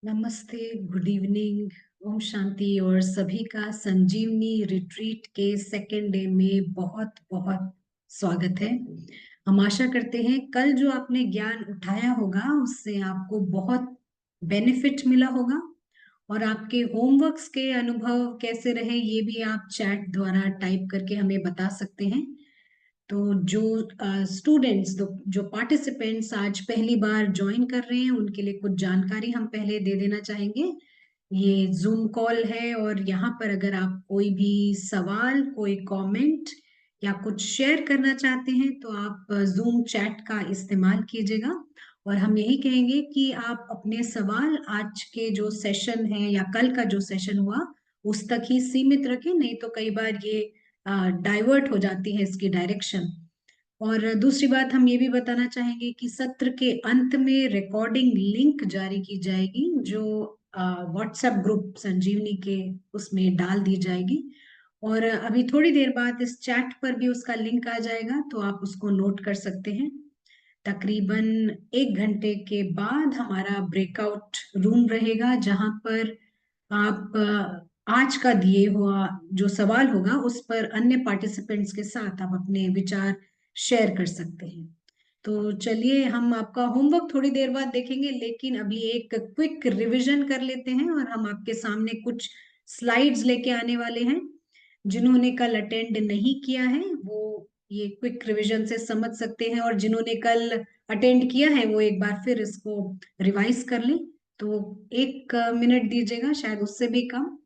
नमस्ते, good evening, Om Shanti और सभी का संजीवनी रिट्रीट के सेकेंड डे में बहुत बहुत स्वागत है। हम आशा करते हैं कल जो आपने ज्ञान उठाया होगा उससे आपको बहुत बेनिफिट मिला होगा और आपके होमवर्क्स के अनुभव कैसे रहे ये भी आप चैट द्वारा टाइप करके हमें बता सकते हैं। तो जो स्टूडेंट्स जो पार्टिसिपेंट्स आज पहली बार ज्वाइन कर रहे हैं उनके लिए कुछ जानकारी हम पहले दे देना चाहेंगे। ये जूम कॉल है और यहाँ पर अगर आप कोई भी सवाल, कोई कमेंट या कुछ शेयर करना चाहते हैं तो आप जूम चैट का इस्तेमाल कीजिएगा। और हम यही कहेंगे कि आप अपने सवाल आज के जो सेशन है या कल का जो सेशन हुआ उस तक ही सीमित रखें, नहीं तो कई बार ये डाइवर्ट हो जाती है इसकी डायरेक्शन। और दूसरी बात हम ये भी बताना चाहेंगे कि सत्र के अंत में रिकॉर्डिंग लिंक जारी की जाएगी जो व्हाट्सएप ग्रुप संजीवनी के उसमें डाल दी जाएगी और अभी थोड़ी देर बाद इस चैट पर भी उसका लिंक आ जाएगा तो आप उसको नोट कर सकते हैं। तकरीबन 1 घंटे के बाद हमारा ब्रेकआउट रूम रहेगा जहां पर आप आज का दिए हुआ जो सवाल होगा उस पर अन्य पार्टिसिपेंट्स के साथ आप अपने विचार शेयर कर सकते हैं। तो चलिए हम आपका होमवर्क थोड़ी देर बाद देखेंगे, लेकिन अभी एक क्विक रिवीजन कर लेते हैं और हम आपके सामने कुछ स्लाइड्स लेके आने वाले हैं। जिन्होंने कल अटेंड नहीं किया है वो ये क्विक रिवीजन से समझ सकते हैं और जिन्होंने कल अटेंड किया है वो एक बार फिर इसको रिवाइज कर लें। तो 1 मिनट दीजिएगा, शायद उससे भी कम।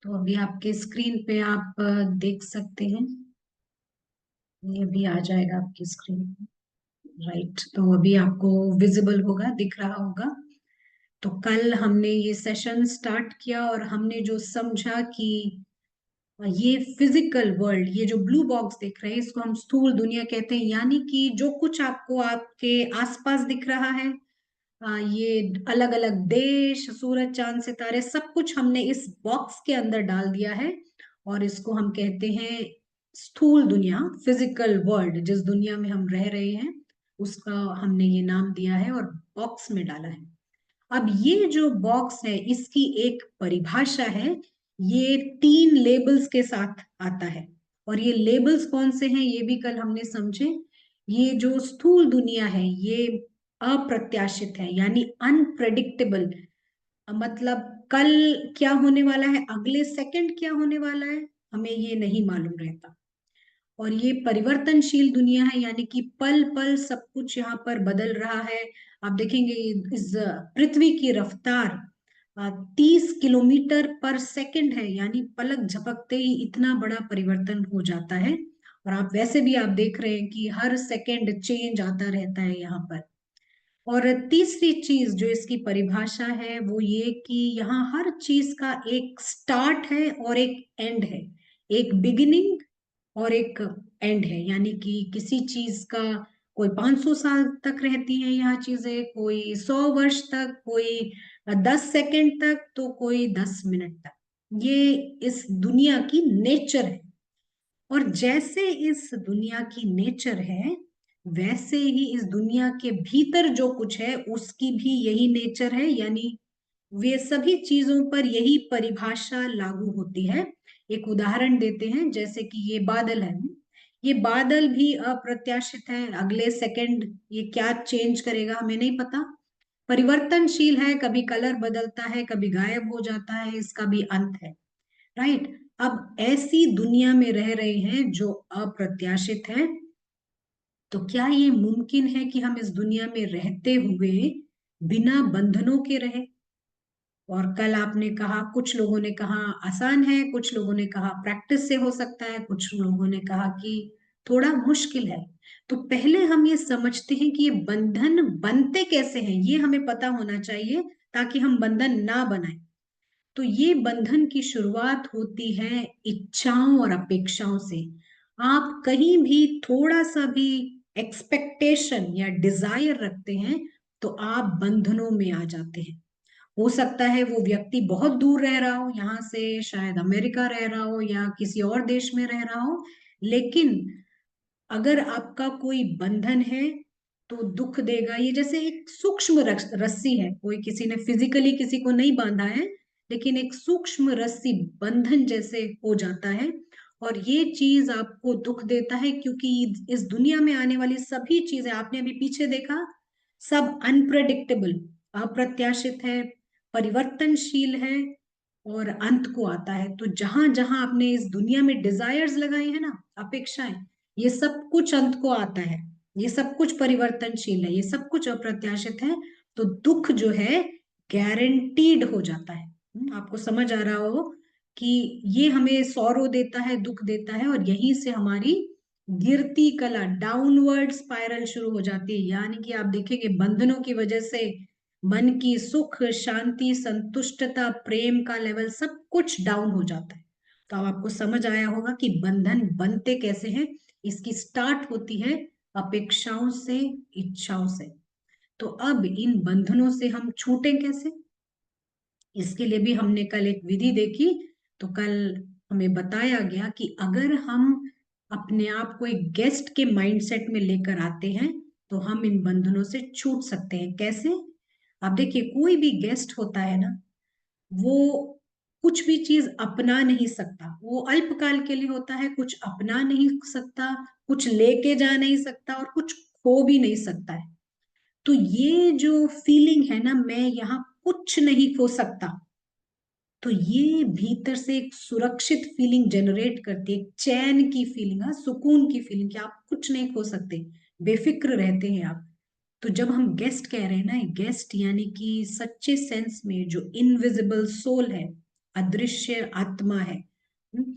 तो अभी आपके स्क्रीन पे आप देख सकते हैं, ये भी आ जाएगा आपकी स्क्रीन पे। राइट, तो अभी आपको विजिबल होगा, दिख रहा होगा। तो कल हमने ये सेशन स्टार्ट किया और हमने जो समझा कि ये फिजिकल वर्ल्ड, ये जो ब्लू बॉक्स दिख रहे हैं इसको हम स्थूल दुनिया कहते हैं, यानी कि जो कुछ आपको आपके आसपास दिख रहा है, ये अलग अलग देश, सूरज, चांद, सितारे, सब कुछ हमने इस बॉक्स के अंदर डाल दिया है और इसको हम कहते हैं स्थूल दुनिया, फिजिकल वर्ल्ड। जिस दुनिया में हम रह रहे हैं उसका हमने ये नाम दिया है और बॉक्स में डाला है। अब ये जो बॉक्स है इसकी एक परिभाषा है, ये 3 लेबल्स के साथ आता है। और ये लेबल्स कौन से हैं ये भी कल हमने समझे। ये जो स्थूल दुनिया है ये अप्रत्याशित है, यानी अनप्रेडिक्टेबल। मतलब कल क्या होने वाला है, अगले सेकंड क्या होने वाला है, हमें ये नहीं मालूम रहता। और ये परिवर्तनशील दुनिया है, यानी कि पल पल सब कुछ यहाँ पर बदल रहा है। आप देखेंगे इस पृथ्वी की रफ्तार 30 किलोमीटर पर सेकंड है, यानी पलक झपकते ही इतना बड़ा परिवर्तन हो जाता है। और आप वैसे भी आप देख रहे हैं कि हर सेकंड चेंज आता रहता है यहाँ पर। और तीसरी चीज जो इसकी परिभाषा है वो ये कि यहाँ हर चीज का एक स्टार्ट है और एक एंड है, एक बिगिनिंग और एक एंड है। यानी कि किसी चीज का कोई 500 साल तक रहती है यहाँ चीजें, कोई 100 वर्ष तक, कोई 10 सेकंड तक, तो कोई 10 मिनट तक। ये इस दुनिया की नेचर है। और जैसे इस दुनिया की नेचर है वैसे ही इस दुनिया के भीतर जो कुछ है उसकी भी यही नेचर है, यानी वे सभी चीजों पर यही परिभाषा लागू होती है। एक उदाहरण देते हैं, जैसे कि ये बादल है, ये बादल भी अप्रत्याशित है, अगले सेकंड ये क्या चेंज करेगा हमें नहीं पता। परिवर्तनशील है, कभी कलर बदलता है, कभी गायब हो जाता है, इसका भी अंत है। राइट। अब ऐसी दुनिया में रह रहे हैं जो अप्रत्याशित है, तो क्या ये मुमकिन है कि हम इस दुनिया में रहते हुए बिना बंधनों के रहे? और कल आपने कहा, कुछ लोगों ने कहा आसान है, कुछ लोगों ने कहा प्रैक्टिस से हो सकता है, कुछ लोगों ने कहा कि थोड़ा मुश्किल है। तो पहले हम ये समझते हैं कि ये बंधन बनते कैसे हैं, ये हमें पता होना चाहिए ताकि हम बंधन ना बनाए। तो ये बंधन की शुरुआत होती है इच्छाओं और अपेक्षाओं से। आप कहीं भी थोड़ा सा भी एक्सपेक्टेशन या डिजायर रखते हैं तो आप बंधनों में आ जाते हैं। हो सकता है वो व्यक्ति बहुत दूर रह रहा हो यहाँ से, शायद अमेरिका रह रहा हो या किसी और देश में रह रहा हो, लेकिन अगर आपका कोई बंधन है तो दुख देगा। ये जैसे एक सूक्ष्म रस्सी है, कोई किसी ने फिजिकली किसी को नहीं बांधा है, लेकिन एक सूक्ष्म रस्सी बंधन जैसे हो जाता है। और ये चीज आपको दुख देता है क्योंकि इस दुनिया में आने वाली सभी चीजें आपने अभी पीछे देखा, सब अनप्रेडिक्टेबल, अप्रत्याशित है, परिवर्तनशील है और अंत को आता है। तो जहां जहां आपने इस दुनिया में डिजायर्स लगाई है ना, अपेक्षाएं, ये सब कुछ अंत को आता है, ये सब कुछ परिवर्तनशील है, ये सब कुछ अप्रत्याशित है। तो दुख जो है गारंटीड हो जाता है। आपको समझ आ रहा हो कि ये हमें सौरो देता है, दुख देता है, और यहीं से हमारी गिरती कला, डाउनवर्ड स्पाइरल शुरू हो जाती है। यानी कि आप देखेंगे बंधनों की वजह से मन की सुख शांति संतुष्टता प्रेम का लेवल सब कुछ डाउन हो जाता है। तो अब आपको समझ आया होगा कि बंधन बनते कैसे हैं। इसकी स्टार्ट होती है अपेक्षाओं से, इच्छाओं से। तो अब इन बंधनों से हम छूटें कैसे, इसके लिए भी हमने कल एक विधि देखी। तो कल हमें बताया गया कि अगर हम अपने आप को एक गेस्ट के माइंडसेट में लेकर आते हैं तो हम इन बंधनों से छूट सकते हैं। कैसे? आप देखिए, कोई भी गेस्ट होता है ना, वो कुछ भी चीज अपना नहीं सकता, वो अल्पकाल के लिए होता है, कुछ अपना नहीं सकता, कुछ लेके जा नहीं सकता और कुछ खो भी नहीं सकता है। तो ये जो फीलिंग है ना, मैं यहाँ कुछ नहीं खो सकता, तो ये भीतर से एक सुरक्षित फीलिंग जनरेट करती है, एक चैन की फीलिंग, हाँ, सुकून की फीलिंग कि आप कुछ नहीं खो सकते, बेफिक्र रहते हैं आप। तो जब हम गेस्ट कह रहे हैं ना, गेस्ट यानी कि सच्चे सेंस में जो इनविजिबल सोल है, अदृश्य आत्मा है,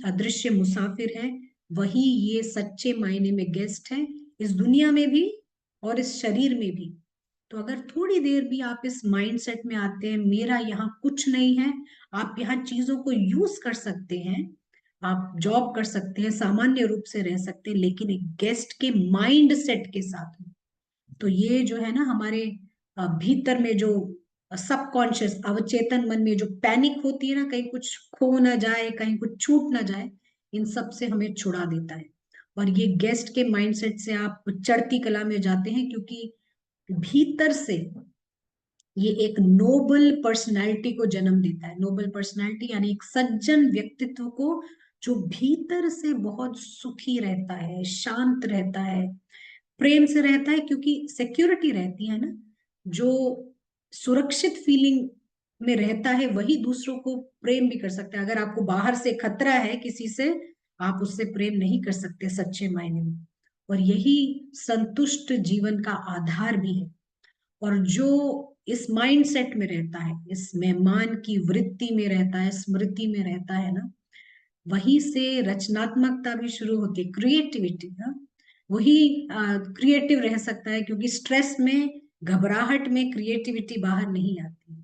अदृश्य मुसाफिर है, वही ये सच्चे मायने में गेस्ट है, इस दुनिया में भी और इस शरीर में भी। तो अगर थोड़ी देर भी आप इस माइंडसेट में आते हैं, मेरा यहाँ कुछ नहीं है, आप यहाँ चीजों को यूज कर सकते हैं, आप जॉब कर सकते हैं, सामान्य रूप से रह सकते हैं, लेकिन एक गेस्ट के माइंड सेट के साथ में। तो ये जो है ना हमारे भीतर में जो सबकॉन्शियस अवचेतन मन में जो पैनिक होती है ना, कहीं कुछ खो ना जाए, कहीं कुछ छूट ना जाए, इन सब से हमें छुड़ा देता है। और ये गेस्ट के माइंडसेट से आप चढ़ती कला में जाते हैं, क्योंकि भीतर से ये एक नोबल पर्सनालिटी को जन्म देता है। नोबल पर्सनालिटी यानी एक सज्जन व्यक्तित्व को, जो भीतर से बहुत सुखी रहता है, शांत रहता है, प्रेम से रहता है, क्योंकि सिक्योरिटी रहती है ना। जो सुरक्षित फीलिंग में रहता है वही दूसरों को प्रेम भी कर सकता है। अगर आपको बाहर से खतरा है किसी से, आप उससे प्रेम नहीं कर सकते सच्चे मायने में। और यही संतुष्ट जीवन का आधार भी है। और जो इस माइंडसेट में रहता है, इस मेहमान की वृत्ति में रहता है, स्मृति में रहता है ना, वहीं से रचनात्मकता भी शुरू होती है, क्रिएटिविटी ना। वही क्रिएटिव रह सकता है, क्योंकि स्ट्रेस में, घबराहट में क्रिएटिविटी बाहर नहीं आती।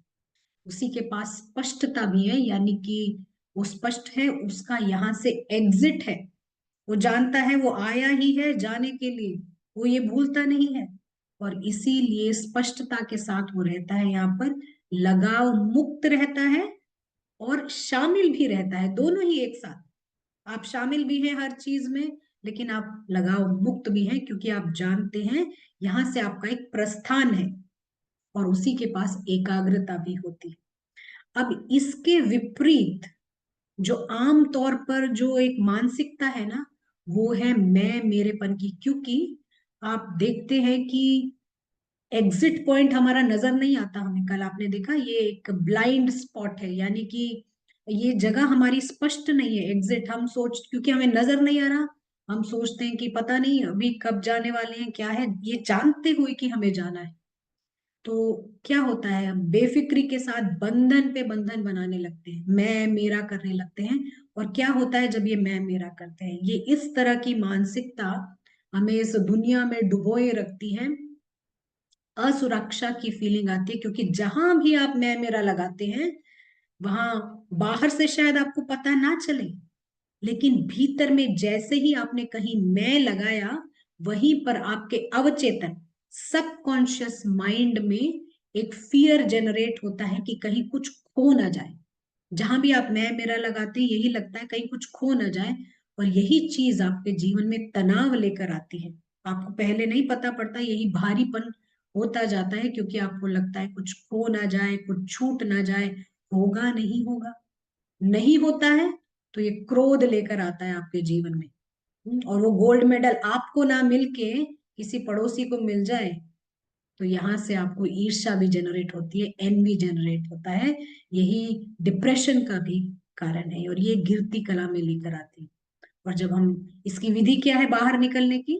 उसी के पास स्पष्टता भी है, यानी कि वो स्पष्ट है, उसका यहाँ से एग्जिट है। वो जानता है वो आया ही है जाने के लिए, वो ये भूलता नहीं है। और इसीलिए स्पष्टता के साथ वो रहता है यहाँ पर, लगाव मुक्त रहता है और शामिल भी रहता है, दोनों ही एक साथ। आप शामिल भी हैं हर चीज में, लेकिन आप लगाव मुक्त भी हैं, क्योंकि आप जानते हैं यहां से आपका एक प्रस्थान है। और उसी के पास एकाग्रता भी होती है। अब इसके विपरीत जो आम तौर पर जो एक मानसिकता है ना, वो है मैं मेरेपन की। क्योंकि आप देखते हैं कि एग्जिट पॉइंट हमारा नजर नहीं आता हमें। कल आपने देखा ये एक ब्लाइंड स्पॉट है, यानी कि ये जगह हमारी स्पष्ट नहीं है। एग्जिट हम सोच, क्योंकि हमें नजर नहीं आ रहा, हम सोचते हैं कि पता नहीं अभी कब जाने वाले हैं, क्या है, ये जानते हुए कि हमें जाना है। तो क्या होता है, हम बेफिक्री के साथ बंधन पे बंधन बनाने लगते हैं, मैं मेरा करने लगते हैं। और क्या होता है जब ये मैं मेरा करते हैं, ये इस तरह की मानसिकता हमें इस दुनिया में डुबोए रखती है। असुरक्षा की फीलिंग आती है, क्योंकि जहां भी आप मैं मेरा लगाते हैं, वहां बाहर से शायद आपको पता ना चले, लेकिन भीतर में जैसे ही आपने कहीं मैं लगाया, वहीं पर आपके अवचेतन सबकॉन्शियस माइंड में एक फियर जनरेट होता है कि कहीं कुछ खो ना जाए। जहां भी आप मैं मेरा लगाते हैं, यही लगता है कहीं कुछ खो ना जाए। और यही चीज आपके जीवन में तनाव लेकर आती है। आपको पहले नहीं पता पड़ता, यही भारीपन होता जाता है, क्योंकि आपको लगता है कुछ खो ना जाए, कुछ छूट ना जाए, होगा नहीं होगा, नहीं होता है तो ये क्रोध लेकर आता है आपके जीवन में। और वो गोल्ड मेडल आपको ना मिलके किसी पड़ोसी को मिल जाए, तो यहाँ से आपको ईर्ष्या भी जनरेट होती है, एनवी जनरेट होता है। यही डिप्रेशन का भी कारण है, और ये गिरती कला में लेकर आती है। और जब हम, इसकी विधि क्या है बाहर निकलने की,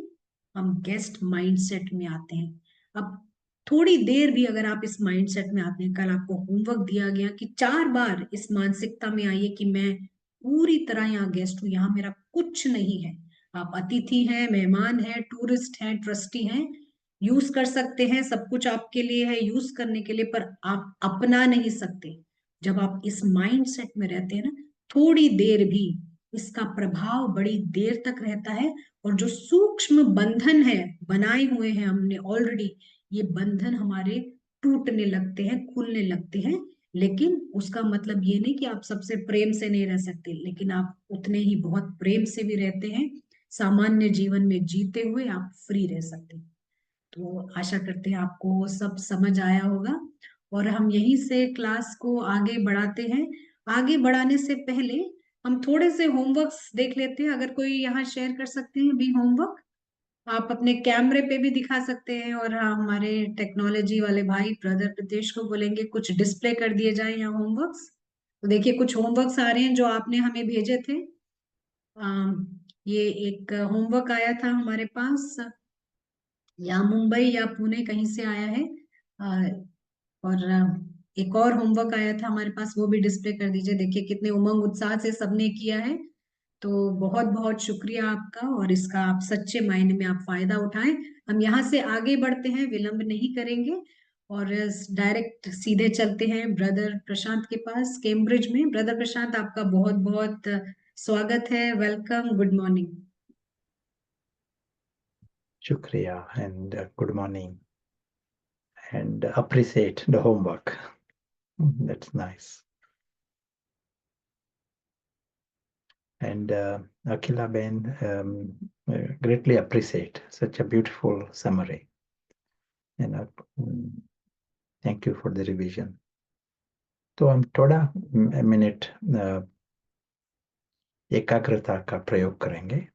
हम गेस्ट माइंडसेट में आते हैं। अब थोड़ी देर भी अगर आप इस माइंडसेट में आते हैं, कल आपको होमवर्क दिया गया कि 4 बार इस मानसिकता में आइए कि मैं पूरी तरह यहाँ गेस्ट हूँ, यहाँ मेरा कुछ नहीं है। आप अतिथि हैं, मेहमान हैं, टूरिस्ट हैं, ट्रस्टी हैं, यूज कर सकते हैं, सब कुछ आपके लिए है यूज करने के लिए, पर आप अपना नहीं सकते। जब आप इस माइंडसेट में रहते हैं ना, थोड़ी देर भी इसका प्रभाव बड़ी देर तक रहता है। और जो सूक्ष्म बंधन है बनाए हुए हैं हमने ऑलरेडी, ये बंधन हमारे टूटने लगते हैं, खुलने लगते हैं। लेकिन उसका मतलब ये नहीं कि आप सबसे प्रेम से नहीं रह सकते, लेकिन आप उतने ही बहुत प्रेम से भी रहते हैं। सामान्य जीवन में जीते हुए आप फ्री रह सकते हैं। तो आशा करते हैं आपको सब समझ आया होगा, और हम यहीं से क्लास को आगे बढ़ाते हैं। आगे बढ़ाने से पहले हम थोड़े से होमवर्क्स देख लेते हैं, अगर कोई यहाँ शेयर कर सकते हैं भी होमवर्क, आप अपने कैमरे पे भी दिखा सकते हैं। और हाँ, हमारे टेक्नोलॉजी वाले भाई ब्रदर प्रदेश को बोलेंगे कुछ डिस्प्ले कर दिए जाए यहाँ होमवर्क्स। तो देखिए कुछ होमवर्क्स आ रहे हैं जो आपने हमें भेजे थे। ये एक होमवर्क आया था हमारे पास, या मुंबई या पुणे कहीं से आया है। और एक और होमवर्क आया था हमारे पास, वो भी डिस्प्ले कर दीजिए। देखिए कितने उमंग उत्साह से सबने किया है। तो बहुत बहुत शुक्रिया आपका, और इसका आप सच्चे मायने में आप फायदा उठाएं। हम यहाँ से आगे बढ़ते हैं, विलंब नहीं करेंगे, और डायरेक्ट सीधे चलते हैं ब्रदर प्रशांत के पास, कैम्ब्रिज में। ब्रदर प्रशांत, आपका बहुत बहुत स्वागत है, welcome, good morning. Shukriya and good morning and appreciate the homework. That's nice. And Akila Ben, greatly appreciate such a beautiful summary. And thank you for the revision. तो हम थोड़ा मिनट एकाग्रता का प्रयोग करेंगे,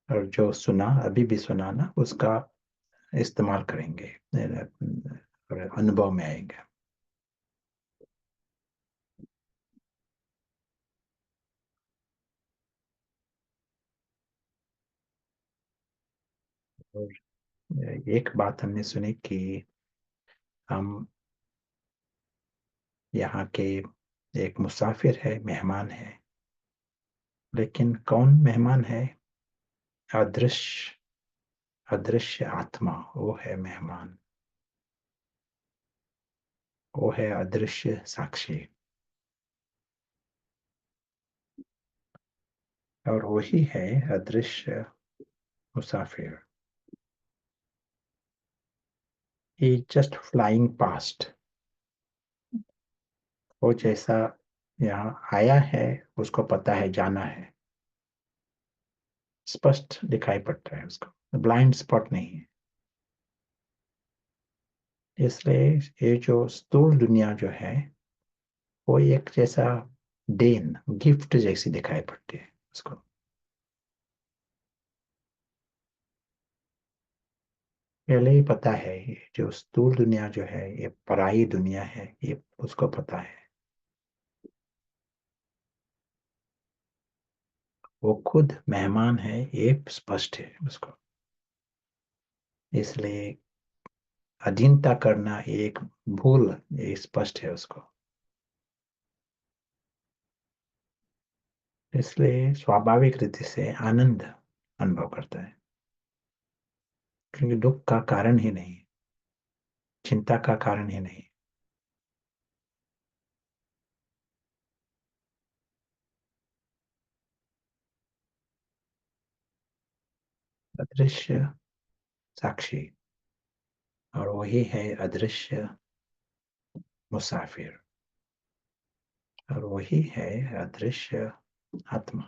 और जो सुना अभी भी सुना ना, उसका इस्तेमाल करेंगे और अनुभव में आएगा। और एक बात हमने सुनी कि हम यहाँ के एक मुसाफिर है, मेहमान है, लेकिन कौन मेहमान है? अदृश्य, अदृश्य आत्मा, वो है मेहमान, वो है अदृश्य साक्षी, और वही है अदृश्य मुसाफिर। ही जस्ट फ्लाइंग पास्ट, वो जैसा यहाँ आया है, उसको पता है जाना है, स्पष्ट दिखाई पड़ता है उसको, ब्लाइंड स्पॉट नहीं है। इसलिए ये जो स्थूल दुनिया जो है, वो एक जैसा देन, गिफ्ट जैसी दिखाई पड़ती है उसको। पहले ही पता है ये जो स्थूल दुनिया जो है, ये पराई दुनिया है, ये उसको पता है। वो खुद मेहमान है, ये स्पष्ट है उसको। इसलिए अधीनता करना एक भूल, ये स्पष्ट है उसको। इसलिए स्वाभाविक रीति से आनंद अनुभव करता है, क्योंकि दुख का कारण ही नहीं, चिंता का कारण ही नहीं। अदृश्य साक्षी, और वही है अदृश्य मुसाफिर, और वही है अदृश्य आत्मा।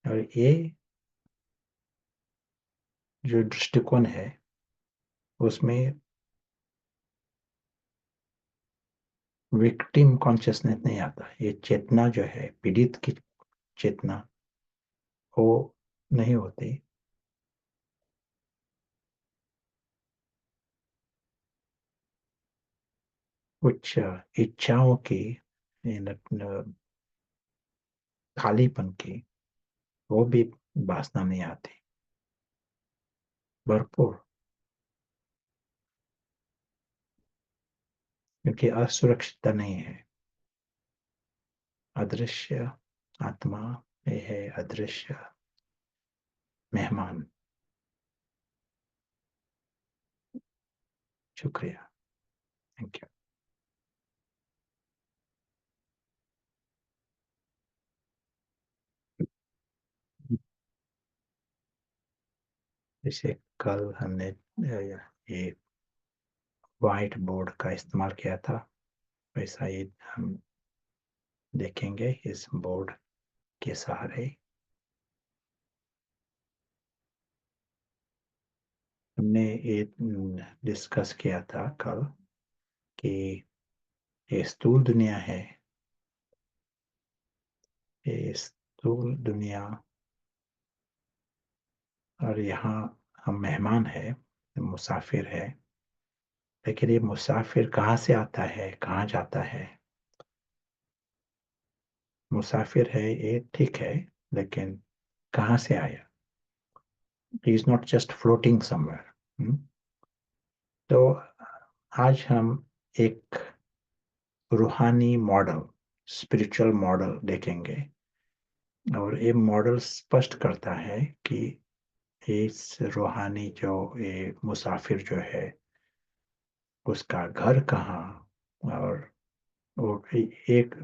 और ये जो दृष्टिकोण है उसमें विक्टिम कॉन्शियसनेस नहीं आता। ये चेतना जो है, पीड़ित की चेतना, वो नहीं होती। कुछ इच्छाओं की, खालीपन की, वो भी वासना नहीं आती, भरपूर। क्योंकि असुरक्षितता नहीं है। अदृश्य आत्मा ये है, अदृश्य मेहमान। शुक्रिया, थैंक यू। जैसे कल हमने ये व्हाइट बोर्ड का इस्तेमाल किया था, वैसा ही हम देखेंगे इस बोर्ड के सहारे। हमने ये डिस्कस किया था कल कि ये स्थूल दुनिया है, ये स्थूल दुनिया, और यहाँ हम मेहमान है, मुसाफिर है। लेकिन ये मुसाफिर कहाँ से आता है, कहाँ जाता है? मुसाफिर है ये, ठीक है, लेकिन कहाँ से आया? He is not just floating somewhere. तो आज हम एक रूहानी मॉडल, स्पिरिचुअल मॉडल देखेंगे, और ये मॉडल स्पष्ट करता है कि इस रूहानी जो ये मुसाफिर जो है, उसका घर कहाँ, और वो एक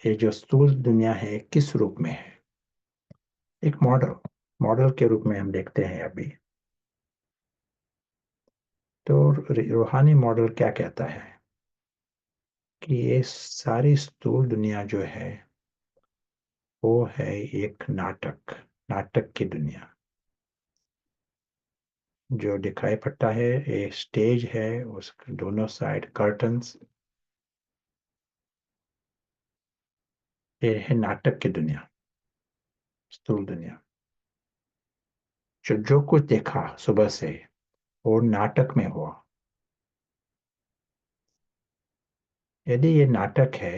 ये जो स्थूल दुनिया है किस रूप में है। एक मॉडल, मॉडल के रूप में हम देखते हैं अभी। तो रूहानी मॉडल क्या कहता है कि ये सारी स्थूल दुनिया जो है वो है एक नाटक, नाटक की दुनिया। जो दिखाई पड़ता है ये स्टेज है, उस दोनों साइड कर्टन्स, ये है नाटक की दुनिया, स्थूल दुनिया। जो कुछ देखा सुबह से वो नाटक में हुआ। यदि ये नाटक है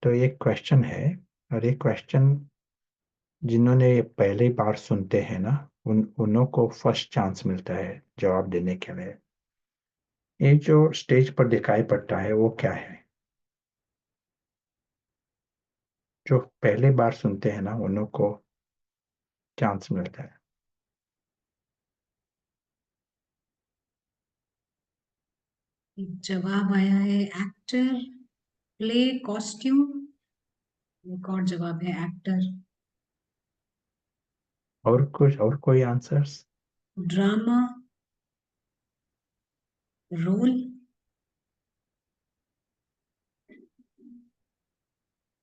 तो एक क्वेश्चन है, और एक क्वेश्चन जिन्होंने ये पहली बार सुनते हैं ना, उन्हों को फर्स्ट चांस मिलता है जवाब देने के लिए। ये जो स्टेज पर दिखाई पड़ता है वो क्या है? जो पहले बार सुनते हैं ना, उन्हों को चांस मिलता है। एक जवाब आया है एक्टर, प्ले, कॉस्ट्यूम। एक और जवाब है एक्टर, और कुछ, और कोई आंसर्स? Drama, role.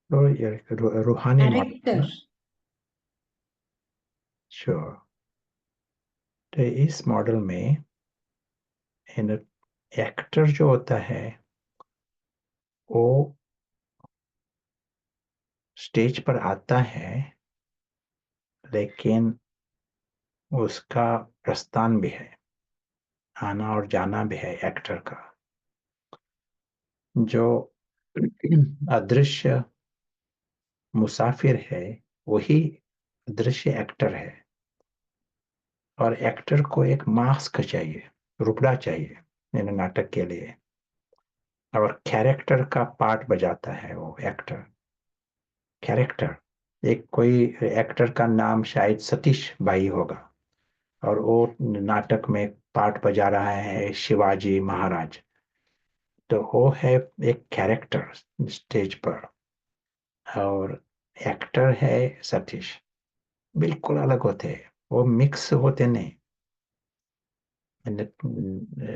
तो ये रूहानी मॉडल कैरेक्टर। ना। श्योर। तो इस मॉडल में एक्टर जो होता है वो स्टेज पर आता है, लेकिन उसका प्रस्थान भी है, आना और जाना भी है एक्टर का। जो अदृश्य मुसाफिर है वही अदृश्य एक्टर है। और एक्टर को एक मास्क चाहिए, रुपड़ा चाहिए नाटक के लिए, और कैरेक्टर का पार्ट बजाता है वो एक्टर। कैरेक्टर, एक कोई एक्टर का नाम शायद सतीश भाई होगा, और वो नाटक में पार्ट बजा रहा है शिवाजी महाराज। तो वो है एक कैरेक्टर स्टेज पर, और एक्टर है सतीश। बिल्कुल अलग होते हैं, वो मिक्स होते नहीं।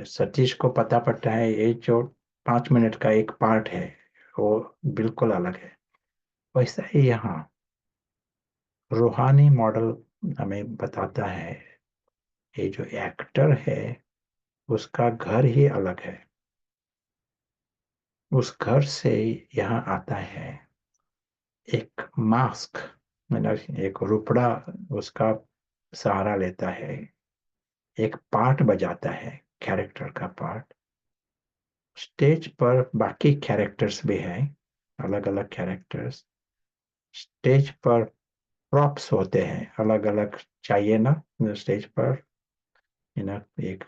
सतीश को पता पड़ता है ये जो 5 मिनट का एक पार्ट है वो बिल्कुल अलग है। वैसा ही यहाँ रूहानी मॉडल हमें बताता है ये जो एक्टर है उसका घर ही अलग है। उस घर से यहाँ आता है एक मास्क, मतलब एक रुपड़ा उसका सहारा लेता है, एक पार्ट बजाता है, कैरेक्टर का पार्ट। स्टेज पर बाकी कैरेक्टर्स भी हैं, अलग अलग कैरेक्टर्स। स्टेज पर प्रॉप्स होते हैं अलग अलग, चाहिए ना स्टेज पर, एक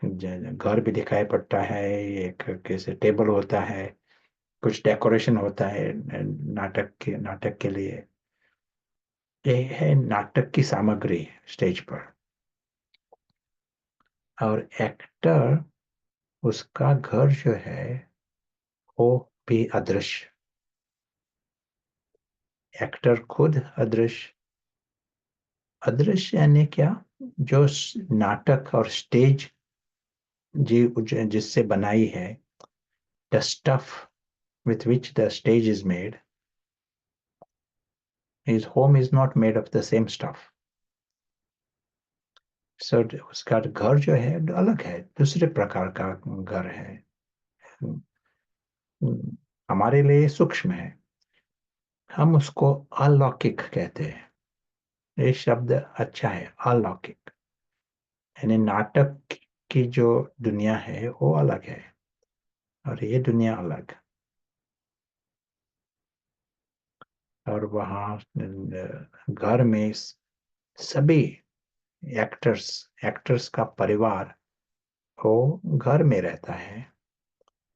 घर भी दिखाई पड़ता है, एक कैसे टेबल होता है, कुछ डेकोरेशन होता है नाटक के लिए। ये है नाटक की सामग्री स्टेज पर। और एक्टर, उसका घर जो है वो भी अदृश्य। एक्टर खुद अदृश्य। अदृश्य यानी क्या? जो नाटक और स्टेज जिससे बनाई है, the stuff with which the stage is made, his home is not made of the same stuff. So उसका घर जो है अलग है, दूसरे प्रकार का घर है। हमारे लिए सूक्ष्म है, हम उसको अलौकिक कहते हैं। ये शब्द अच्छा है, अलौकिक। यानी नाटक की जो दुनिया है वो अलग है और ये दुनिया अलग। और वहाँ घर में सभी एक्टर्स एक्टर्स का परिवार वो घर में रहता है,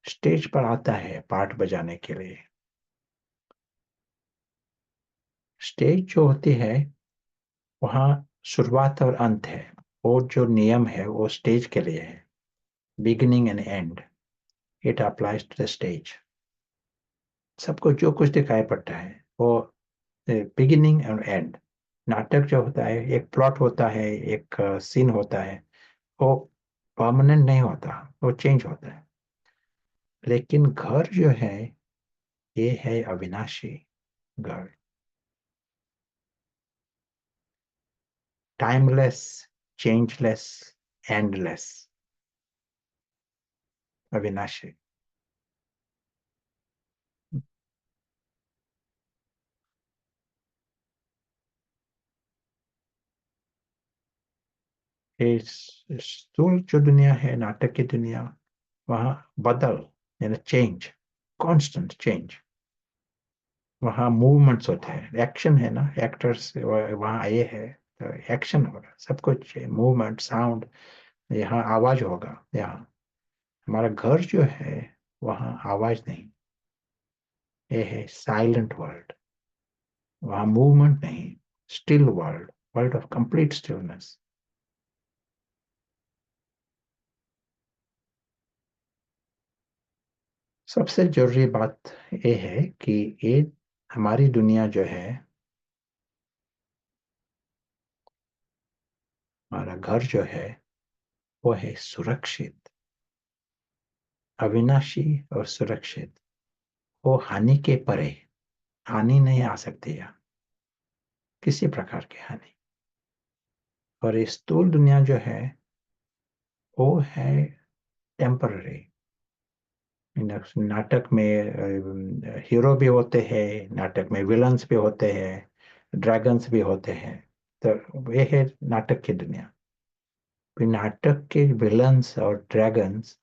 स्टेज पर आता है पार्ट बजाने के लिए। स्टेज जो होती है वहाँ शुरुआत और अंत है, वो जो नियम है वो स्टेज के लिए है, beginning and end. It applies to the stage. सबको जो कुछ दिखाई पड़ता है वो बिगिनिंग और एंड। नाटक जो होता है एक प्लॉट होता है, एक सीन होता है, वो परमानेंट नहीं होता, वो चेंज होता है। लेकिन घर जो है ये है अविनाशी घर, टाइमलेस, चेंजलेस, एंडलेस, अविनाशी। इस स्थूल जो दुनिया है, नाटक की दुनिया, वहाँ बदल यानी चेंज, कांस्टेंट चेंज। वहाँ मूवमेंट्स होते हैं, एक्शन है ना, एक्टर्स वहाँ आए हैं तो एक्शन होगा, सब कुछ मूवमेंट, साउंड, यहाँ आवाज होगा। यहाँ हमारा घर जो है वहाँ आवाज नहीं, ये है साइलेंट वर्ल्ड। वहाँ मूवमेंट नहीं, still world, world of complete stillness. सबसे जरूरी बात ये है कि ये हमारी दुनिया जो है, हमारा घर जो है वो है सुरक्षित, अविनाशी और सुरक्षित। वो हानि के परे, हानि नहीं आ सकती है, किसी प्रकार की हानि। और ये स्थूल दुनिया जो है वो है टेम्पररी। नाटक में हीरो भी होते हैं, नाटक में विलन्स भी होते हैं, ड्रैगन्स भी होते हैं। तो ये है नाटक की दुनिया। नाटक के विलन्स और ड्रैगन्स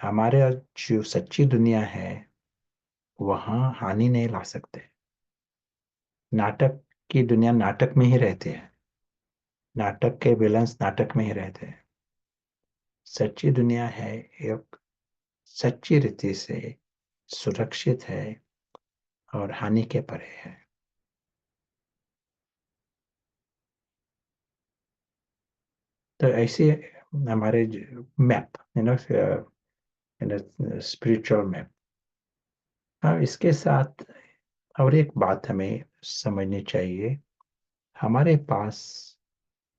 हमारे जो सच्ची दुनिया है वहाँ हानि नहीं ला सकते। नाटक की दुनिया नाटक में ही रहती है, नाटक के विलन्स नाटक में ही रहते हैं। सच्ची दुनिया है एक सच्ची रीति से सुरक्षित है और हानि के परे है। तो ऐसे हमारे मैप, स्पिरिचुअल मैप। हाँ, इसके साथ और एक बात हमें समझनी चाहिए, हमारे पास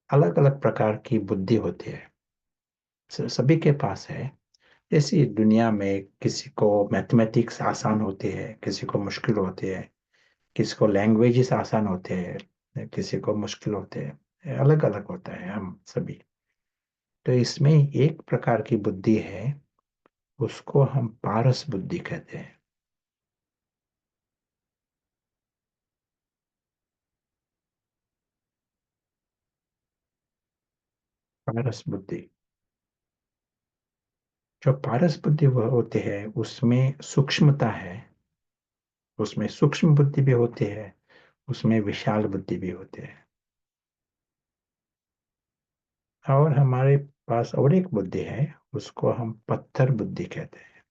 अलग अलग प्रकार की बुद्धि होती है, सभी के पास है। जैसे दुनिया में किसी को मैथमेटिक्स आसान होती है, किसी को मुश्किल होती है, किसी को लैंग्वेजेस आसान होते हैं, किसी को मुश्किल होते हैं, अलग अलग होता है हम सभी। तो इसमें एक प्रकार की बुद्धि है, उसको हम पारस बुद्धि कहते हैं। पारस बुद्धि, जो पारस बुद्धि वह होते हैं उसमें सूक्ष्मता है, उसमें सूक्ष्म बुद्धि भी होती है, उसमें विशाल बुद्धि भी होती है। और हमारे पास और एक बुद्धि है, उसको हम पत्थर बुद्धि कहते हैं।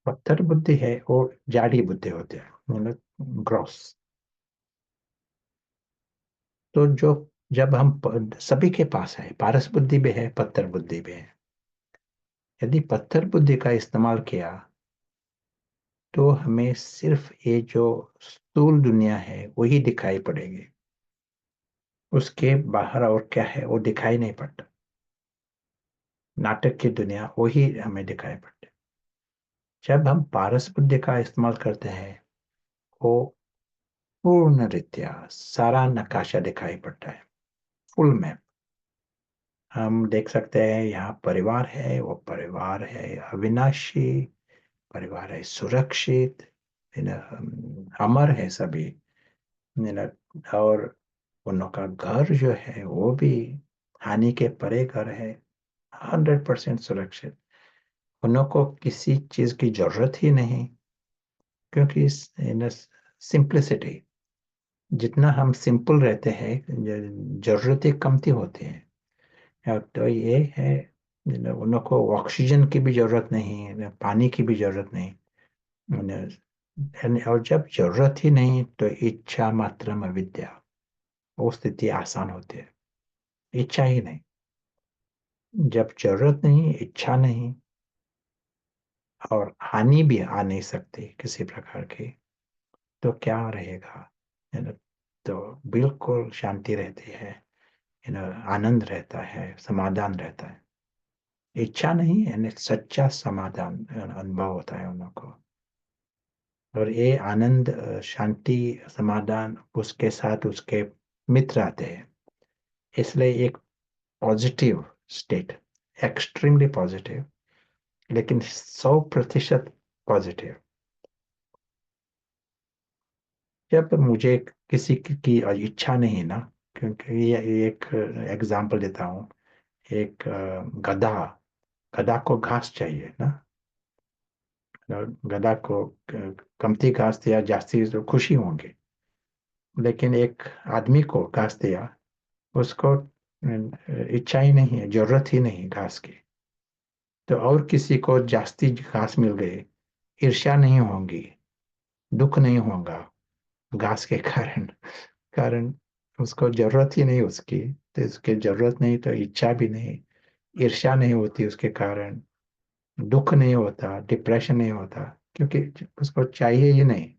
पत्थर बुद्धि है और जाड़ी बुद्धि होती है, मतलब ग्रॉस। तो जो जब हम सभी के पास है, पारस बुद्धि भी है, पत्थर बुद्धि भी है। यदि पत्थर बुद्धि का इस्तेमाल किया तो हमें सिर्फ ये जो स्थूल दुनिया है वही दिखाई पड़ेगी, उसके बाहर और क्या है वो दिखाई नहीं पड़ता। नाटक की दुनिया वही हमें दिखाई पड़ती। जब हम पारस बुद्धि का इस्तेमाल करते हैं, वो पूर्ण रीत्या सारा नकाशा दिखाई पड़ता है, फुल मैप। हम देख सकते हैं यहाँ परिवार है, वो परिवार है अविनाशी, परिवार है सुरक्षित, अमर है सभी, और उनका घर जो है वो भी हानि के परे घर है, 100% सुरक्षित। उनको किसी चीज की जरूरत ही नहीं, क्योंकि सिंप्लिसिटी, जितना हम सिंपल रहते हैं जरूरतें कमती होती हैं। तो ये है, उनको ऑक्सीजन की भी जरूरत नहीं, पानी की भी जरूरत नहीं। और जब जरूरत ही नहीं तो इच्छा मात्रम अविद्या, वो स्थिति आसान होती है। इच्छा ही नहीं, जब जरूरत नहीं, इच्छा नहीं, और हानि भी आ नहीं सकती किसी प्रकार की, तो क्या रहेगा? है ना? तो बिल्कुल शांति रहती है, आनंद रहता है, समाधान रहता है। इच्छा नहीं है, सच्चा समाधान अनुभव होता है उन लोगों को। और ये आनंद, शांति, समाधान, उसके साथ उसके मित्र आते हैं, इसलिए एक पॉजिटिव स्टेट, एक्सट्रीमली पॉजिटिव, लेकिन 100% पॉजिटिव। जब मुझे किसी की इच्छा नहीं ना, क्योंकि ये एक एग्जांपल देता हूँ। एक गधा, गधा को घास चाहिए ना, और गधा को कमती घास दिया जास्ती तो खुशी होंगे, लेकिन एक आदमी को घास दिया, उसको इच्छा ही नहीं है, जरूरत ही नहीं घास की। तो और किसी को जास्ती घास मिल गई, ईर्ष्या नहीं होगी, दुख नहीं होगा घास के कारण, कारण उसको जरूरत ही नहीं उसकी, तो उसकी जरूरत नहीं तो इच्छा भी नहीं, ईर्ष्या नहीं होती उसके कारण, दुख नहीं होता, डिप्रेशन नहीं होता, क्योंकि उसको चाहिए ही नहीं।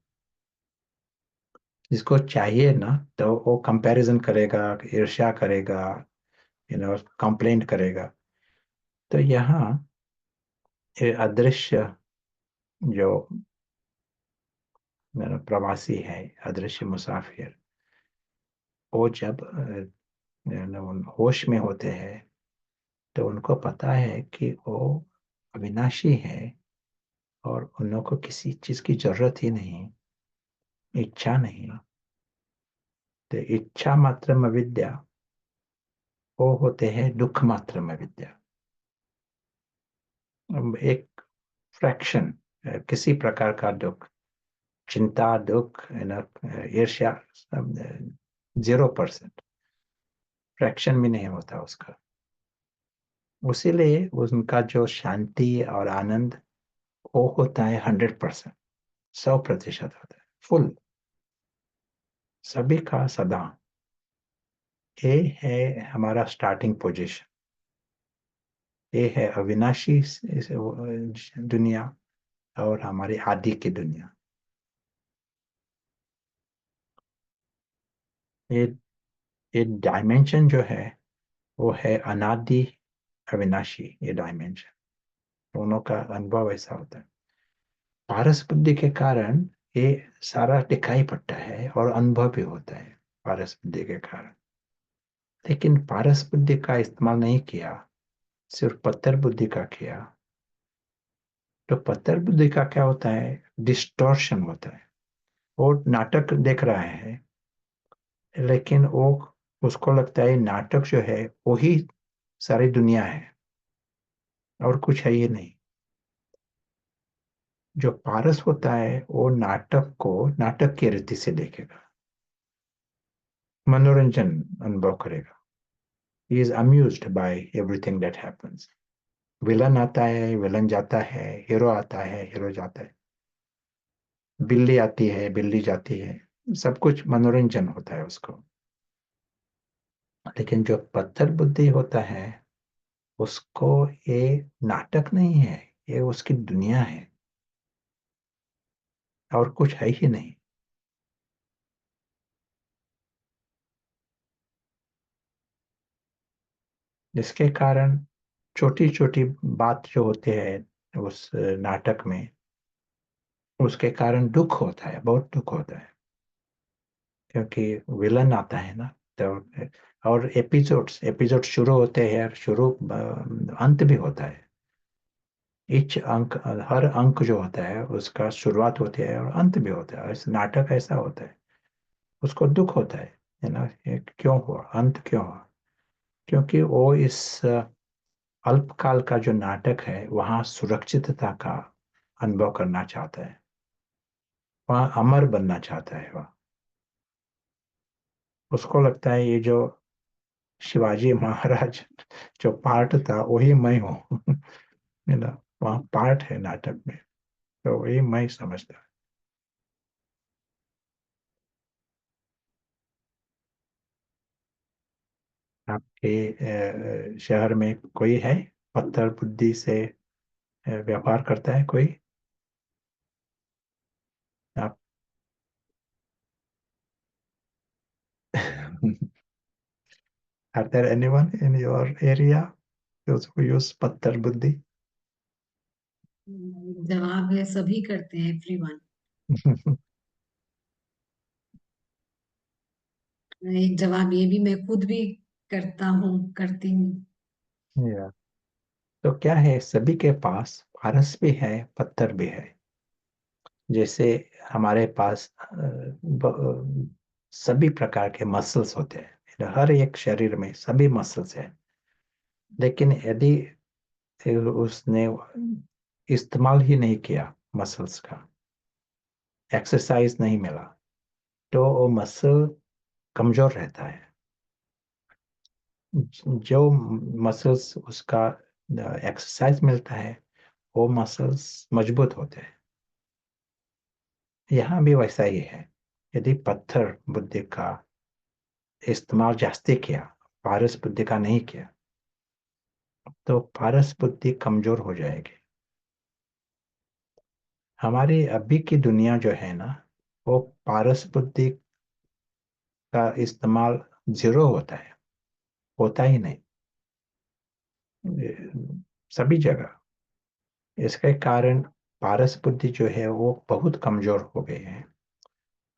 जिसको चाहिए ना, तो वो कंपैरिजन करेगा, ईर्ष्या करेगा, कंप्लेंट करेगा। तो यहाँ ये अदृश्य जो प्रवासी है, अदृश्य मुसाफिर, वो जब होश में होते हैं, तो उनको पता है कि वो अविनाशी है, और उन लोगों को किसी चीज की जरूरत ही नहीं, इच्छा नहीं। तो इच्छा मात्र में विद्या, वो होते हैं दुख मात्र में विद्या। एक फ्रैक्शन, किसी प्रकार का दुख, चिंता, दुख, ईर्ष्या, 0%, फ्रैक्शन भी नहीं होता उसका। उसीलिए उनका जो शांति और आनंद, वो होता है 100%, 100% होता है, फुल, सभी का सदा। ये है हमारा स्टार्टिंग पोजीशन, ये है अविनाशी दुनिया और हमारी आदि की दुनिया। ये ये डायमेंशन जो है वो है अनादि, अविनाशी, ये डायमेंशन, दोनों का अनुभव ऐसा होता है। पारस बुद्धि के कारण ये सारा दिखाई पड़ता है और अनुभव भी होता है पारस बुद्धि के कारण। लेकिन पारस बुद्धि का इस्तेमाल नहीं किया, सिर्फ पत्थर बुद्धि का किया, तो पत्थर बुद्धि का क्या होता है, डिस्टॉर्शन होता है। वो नाटक देख रहा है, लेकिन वो उसको लगता है नाटक जो है वही सारी दुनिया है और कुछ है ये नहीं। जो पारस होता है वो नाटक को नाटक की रीति से देखेगा, मनोरंजन अनुभव करेगा। He is amused by everything that happens. Villain आता है, विलन जाता है, हीरो आता है, हीरो जाता है, बिल्ली आती है, बिल्ली जाती है, सब कुछ मनोरंजन होता है उसको। लेकिन जो पत्थर बुद्धि होता है उसको ये नाटक नहीं है, ये उसकी दुनिया है और कुछ है ही नहीं। जिसके कारण छोटी छोटी बात जो होते हैं उस नाटक में, उसके कारण दुख होता है, बहुत दुख होता है, क्योंकि विलन आता है ना। तो और एपिसोड्स एपिसोड शुरू होते हैं और अंत भी होता है। इच अंक, हर अंक जो होता है उसका शुरुआत होती है और अंत भी होता है। इस नाटक ऐसा होता है, उसको दुख होता है ना, ये क्यों हुआ, अंत क्यों हुआ। क्योंकि वो इस अल्पकाल का जो नाटक है वहां सुरक्षितता का अनुभव करना चाहता है, वहां अमर बनना चाहता है। वह उसको लगता है ये जो शिवाजी महाराज जो पार्ट था वही मैं हूँ। है ना, वहाँ पार्ट है नाटक में, तो वही मैं समझता हूँ। आपके शहर में कोई है पत्थर बुद्धि से व्यापार करता है कोई? आप are there anyone in your area who use पत्थर बुद्धि? जवाब है सभी करते हैं, एवरीवन। एक जवाब ये भी, मैं खुद भी करता हूँ, करती हूँ। या तो क्या है, सभी के पास फारस भी है, पत्थर भी है। जैसे हमारे पास सभी प्रकार के मसल्स होते हैं, हर एक शरीर में सभी मसल्स हैं। लेकिन यदि उसने इस्तेमाल ही नहीं किया मसल्स का, एक्सरसाइज नहीं मिला, तो वो मसल कमजोर रहता है। जो मसल्स उसका एक्सरसाइज मिलता है वो मसल्स मजबूत होते हैं। यहाँ भी वैसा ही है। यदि पत्थर बुद्धि का इस्तेमाल जास्ती किया, पारस बुद्धि का नहीं किया, तो पारस बुद्धि कमजोर हो जाएगी। हमारी अभी की दुनिया जो है ना, वो पारस बुद्धि का इस्तेमाल जीरो होता है, होता ही नहीं सभी जगह। इसके कारण पारस बुद्धि जो है वो बहुत कमजोर हो गई है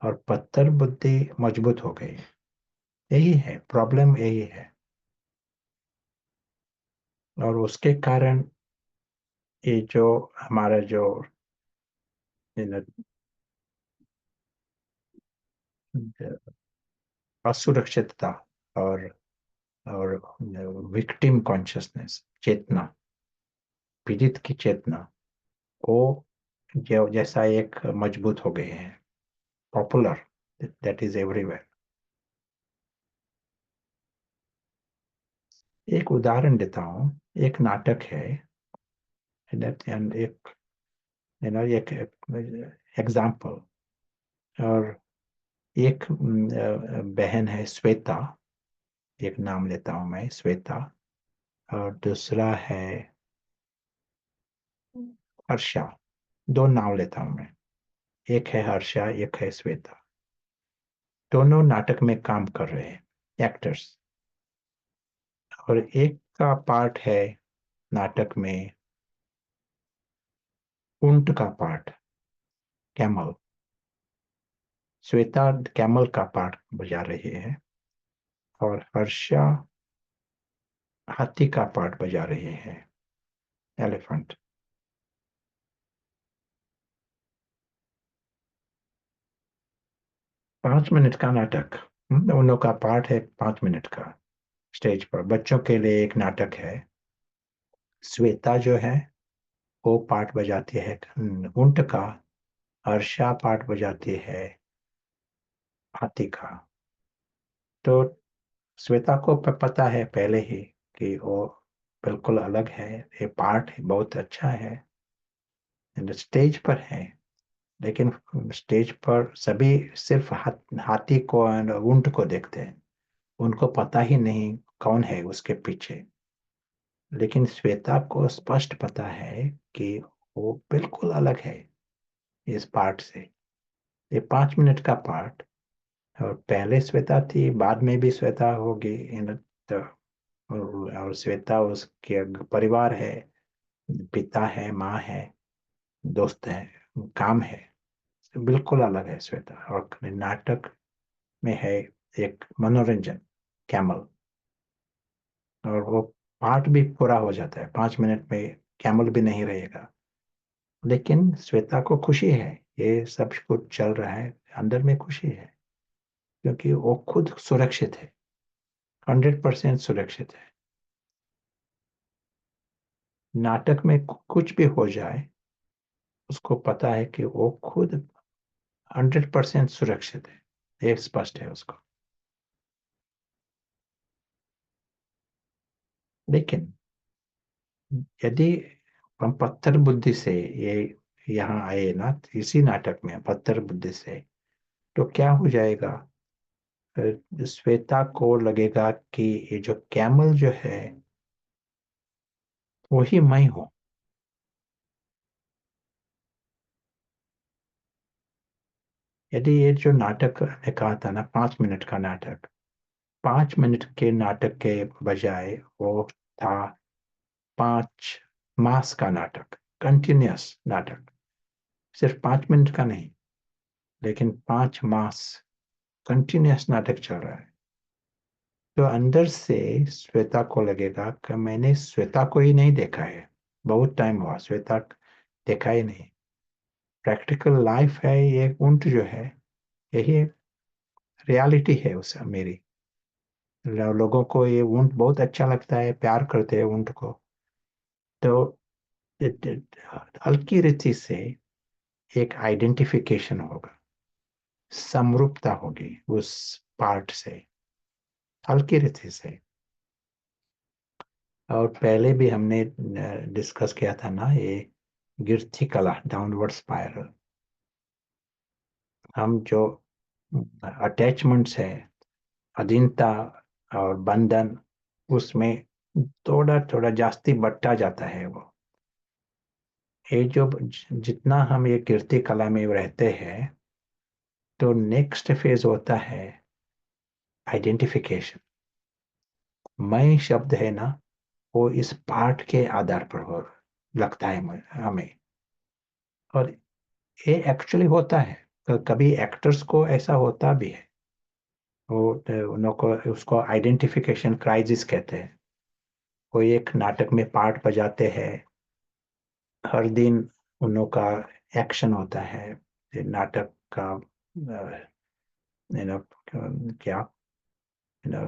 और पत्थर बुद्धि मजबूत हो गई है। यही है प्रॉब्लम, यही है। और उसके कारण ये जो हमारा जो you know, असुरक्षितता और और विक्टिम कॉन्शियसनेस, चेतना, पीड़ित की चेतना, वो जो जैसा एक मजबूत हो गए हैं, पॉपुलर, दैट इज एवरीवेयर। एक उदाहरण देता हूँ। एक नाटक है, and एक एक एग्जाम्पल। और एक बहन है श्वेता, एक नाम लेता हूँ मैं, श्वेता। और दूसरा है हर्षा। दो नाम लेता हूँ मैं, एक है हर्षा, एक है श्वेता। दोनों नाटक में काम कर रहे हैं, एक्टर्स। और एक का पार्ट है नाटक में ऊंट का पार्ट, कैमल। श्वेता कैमल का पार्ट बजा रही है और हर्षा हाथी का पार्ट बजा रही है, एलिफेंट। 5 मिनट का नाटक। दोनों का पार्ट है 5 मिनट का। स्टेज पर बच्चों के लिए एक नाटक है। श्वेता जो है वो पार्ट बजाती है ऊंट का, हर्षा पार्ट बजाती है हाथी का। तो श्वेता को पता है पहले ही कि वो बिल्कुल अलग है, ये पार्ट बहुत अच्छा है, स्टेज पर है। लेकिन स्टेज पर सभी सिर्फ हाथी को और ऊंट को देखते हैं, उनको पता ही नहीं कौन है उसके पीछे। लेकिन श्वेता को स्पष्ट पता है कि वो बिल्कुल अलग है इस पार्ट से। ये 5 मिनट का पार्ट, और पहले श्वेता थी, बाद में भी श्वेता होगी तो, और श्वेता उसके परिवार है, पिता है, माँ है, दोस्त है, काम है, बिल्कुल अलग है श्वेता। और नाटक में है एक मनोरंजन, कैमल, और वो पार्ट भी पूरा हो जाता है 5 मिनट में, कैमल भी नहीं रहेगा। लेकिन श्वेता को खुशी है, ये सब कुछ चल रहा है, अंदर में खुशी है, क्योंकि वो खुद सुरक्षित है, 100% सुरक्षित है। नाटक में कुछ भी हो जाए, उसको पता है कि वो खुद 100% सुरक्षित है, ये स्पष्ट है उसको। लेकिन यदि हम पत्थर बुद्धि से ये यहाँ आए ना, इसी नाटक में पत्थर बुद्धि से, तो क्या हो जाएगा? श्वेता को लगेगा कि ये जो कैमल जो है वही मैं हूँ। यदि ये जो नाटक ने कहा था ना 5 मिनट का नाटक, 5 मिनट के नाटक के बजाय वो था 5 मास का नाटक, कंटिन्यूअस नाटक। सिर्फ 5 मिनट का नहीं, लेकिन 5 मास कंटिन्यूअस नाटक चल रहा है। तो अंदर से श्वेता को लगेगा कि मैंने श्वेता को ही नहीं देखा है, बहुत टाइम हुआ श्वेता देखा ही नहीं। प्रैक्टिकल लाइफ है ये, ऊंट जो है यही रियलिटी है उस मेरी। लोगों को ये ऊंट बहुत अच्छा लगता है, प्यार करते हैं ऊंट को। तो हल्की रीति से एक आइडेंटिफिकेशन होगा, समरूपता होगी उस पार्ट से, हल्की रीति से। और पहले भी हमने डिस्कस किया था ना, ये गिरथी कला, डाउनवर्ड स्पाइरल। हम जो अटैचमेंट्स है, अधीनता और बंधन, उसमें थोड़ा थोड़ा जास्ती बढ़ता जाता है वो। ये जो जितना हम ये कीर्ति कला में रहते हैं, तो नेक्स्ट फेज होता है आइडेंटिफिकेशन। मैं शब्द है ना, वो इस पार्ट के आधार पर हो लगता है हमें। और ये एक्चुअली होता है, कभी एक्टर्स को ऐसा होता भी है। वो उनको उसको आइडेंटिफिकेशन क्राइसिस कहते हैं। कोई एक नाटक में पार्ट बजाते हैं, हर दिन उन का एक्शन होता है, ये नाटक का यू नो क्या यू नो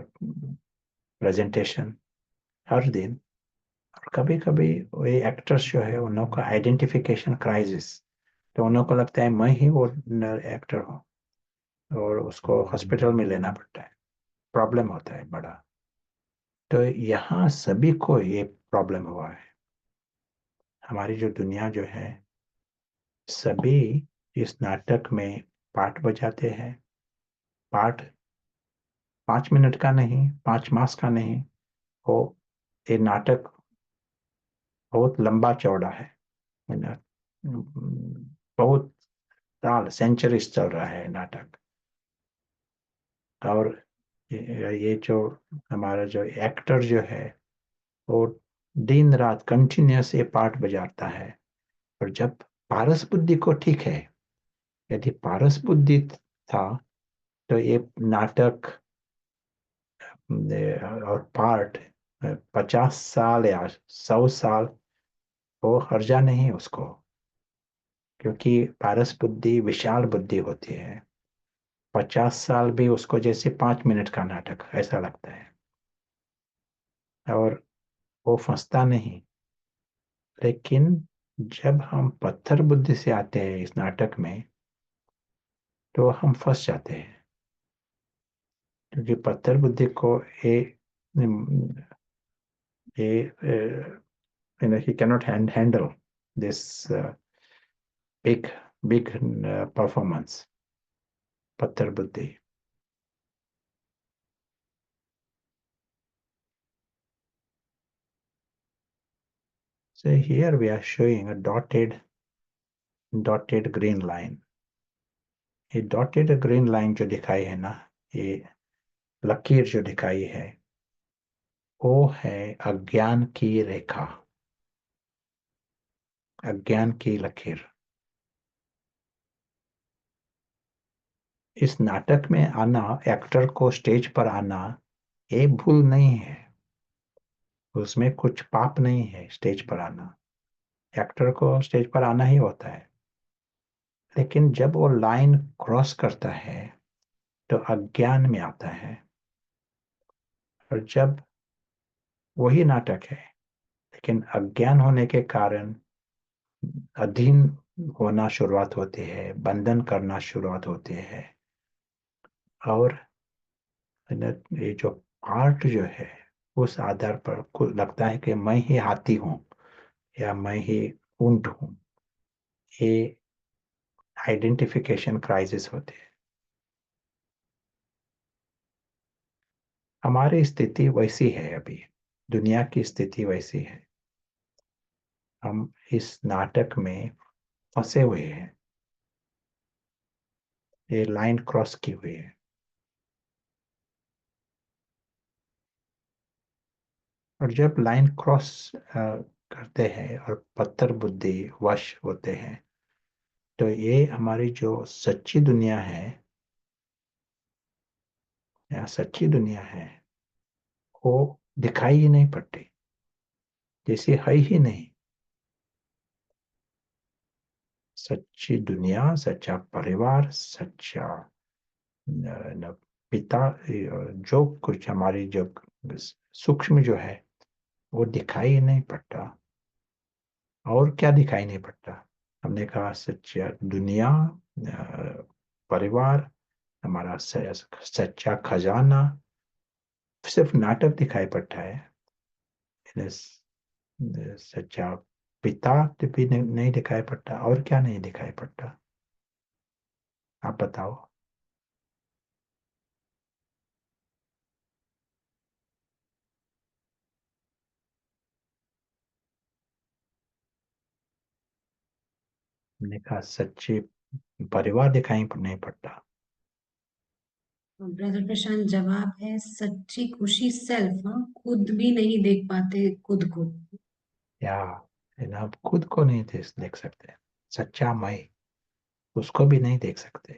प्रेजेंटेशन हर दिन। और कभी कभी ये एक्टर्स जो है उन का आइडेंटिफिकेशन क्राइसिस, तो उन को लगता है मैं ही वो एक्टर हूँ, और उसको हॉस्पिटल में लेना पड़ता है, प्रॉब्लम होता है बड़ा। तो यहाँ सभी को ये प्रॉब्लम हुआ है। हमारी जो दुनिया जो है, सभी इस नाटक में पार्ट बजाते हैं। पार्ट 5 मिनट का नहीं, 5 मास का नहीं, वो ये नाटक बहुत लंबा चौड़ा है, ना, बहुत साल सेंचुरीज चल रहा है नाटक। और ये जो हमारा जो एक्टर जो है, वो दिन रात कंटिन्यूस ये पार्ट बजाता है। और जब पारस बुद्धि को ठीक है, यदि पारस बुद्धि था, तो ये नाटक और पार्ट 50 साल या 100 साल वो हर्जा नहीं उसको, क्योंकि पारस बुद्धि विशाल बुद्धि होती है। 50 साल भी उसको जैसे 5 मिनट का नाटक ऐसा लगता है, और वो फंसता नहीं। लेकिन जब हम पत्थर बुद्धि से आते हैं इस नाटक में, तो हम फंस जाते हैं, क्योंकि पत्थर बुद्धि को ये ये he cannot handle this big big performance, पत्थर बुद्धि। So here we are showing a dotted green line। ये dotted green line जो दिखाई है ना, ये लकीर जो दिखाई है, वो है अज्ञान की रेखा, अज्ञान की लकीर। इस नाटक में आना, एक्टर को स्टेज पर आना, ये भूल नहीं है, उसमें कुछ पाप नहीं है स्टेज पर आना। एक्टर को स्टेज पर आना ही होता है। लेकिन जब वो लाइन क्रॉस करता है तो अज्ञान में आता है, और जब वही नाटक है, लेकिन अज्ञान होने के कारण अधीन होना शुरुआत होती है, बंधन करना शुरुआत होती है, और ये जो आर्ट जो है उस आधार पर कुछ लगता है कि मैं ही हाथी हूं या मैं ही ऊंट हूं। ये आइडेंटिफिकेशन क्राइसिस होते हैं। हमारी स्थिति वैसी है, अभी दुनिया की स्थिति वैसी है। हम इस नाटक में फंसे हुए हैं, ये लाइन क्रॉस की हुई है। और जब लाइन क्रॉस करते हैं और पत्थर बुद्धि वश होते हैं, तो ये हमारी जो सच्ची दुनिया है, या सच्ची दुनिया है, वो दिखाई ही नहीं पड़ती, जैसे है ही नहीं। सच्ची दुनिया, सच्चा परिवार, सच्चा न पिता, जो कुछ हमारी जो सूक्ष्म जो है वो दिखाई ही नहीं पड़ता। और क्या दिखाई नहीं पड़ता? हमने कहा सच्चा दुनिया, परिवार, हमारा सच्चा खजाना, सिर्फ नाटक दिखाई पड़ता है। सच्चा पिता तो भी नहीं दिखाई पड़ता। और क्या नहीं दिखाई पड़ता? आप बताओ। हमने कहा सच्चे परिवार दिखाई नहीं पड़ता। ब्रदर प्रशांत, जवाब है सच्ची खुशी सेल्फ, हाँ, खुद भी नहीं देख पाते खुद को। या आप खुद को नहीं देख सकते। सच्चा मैं, उसको भी नहीं देख सकते।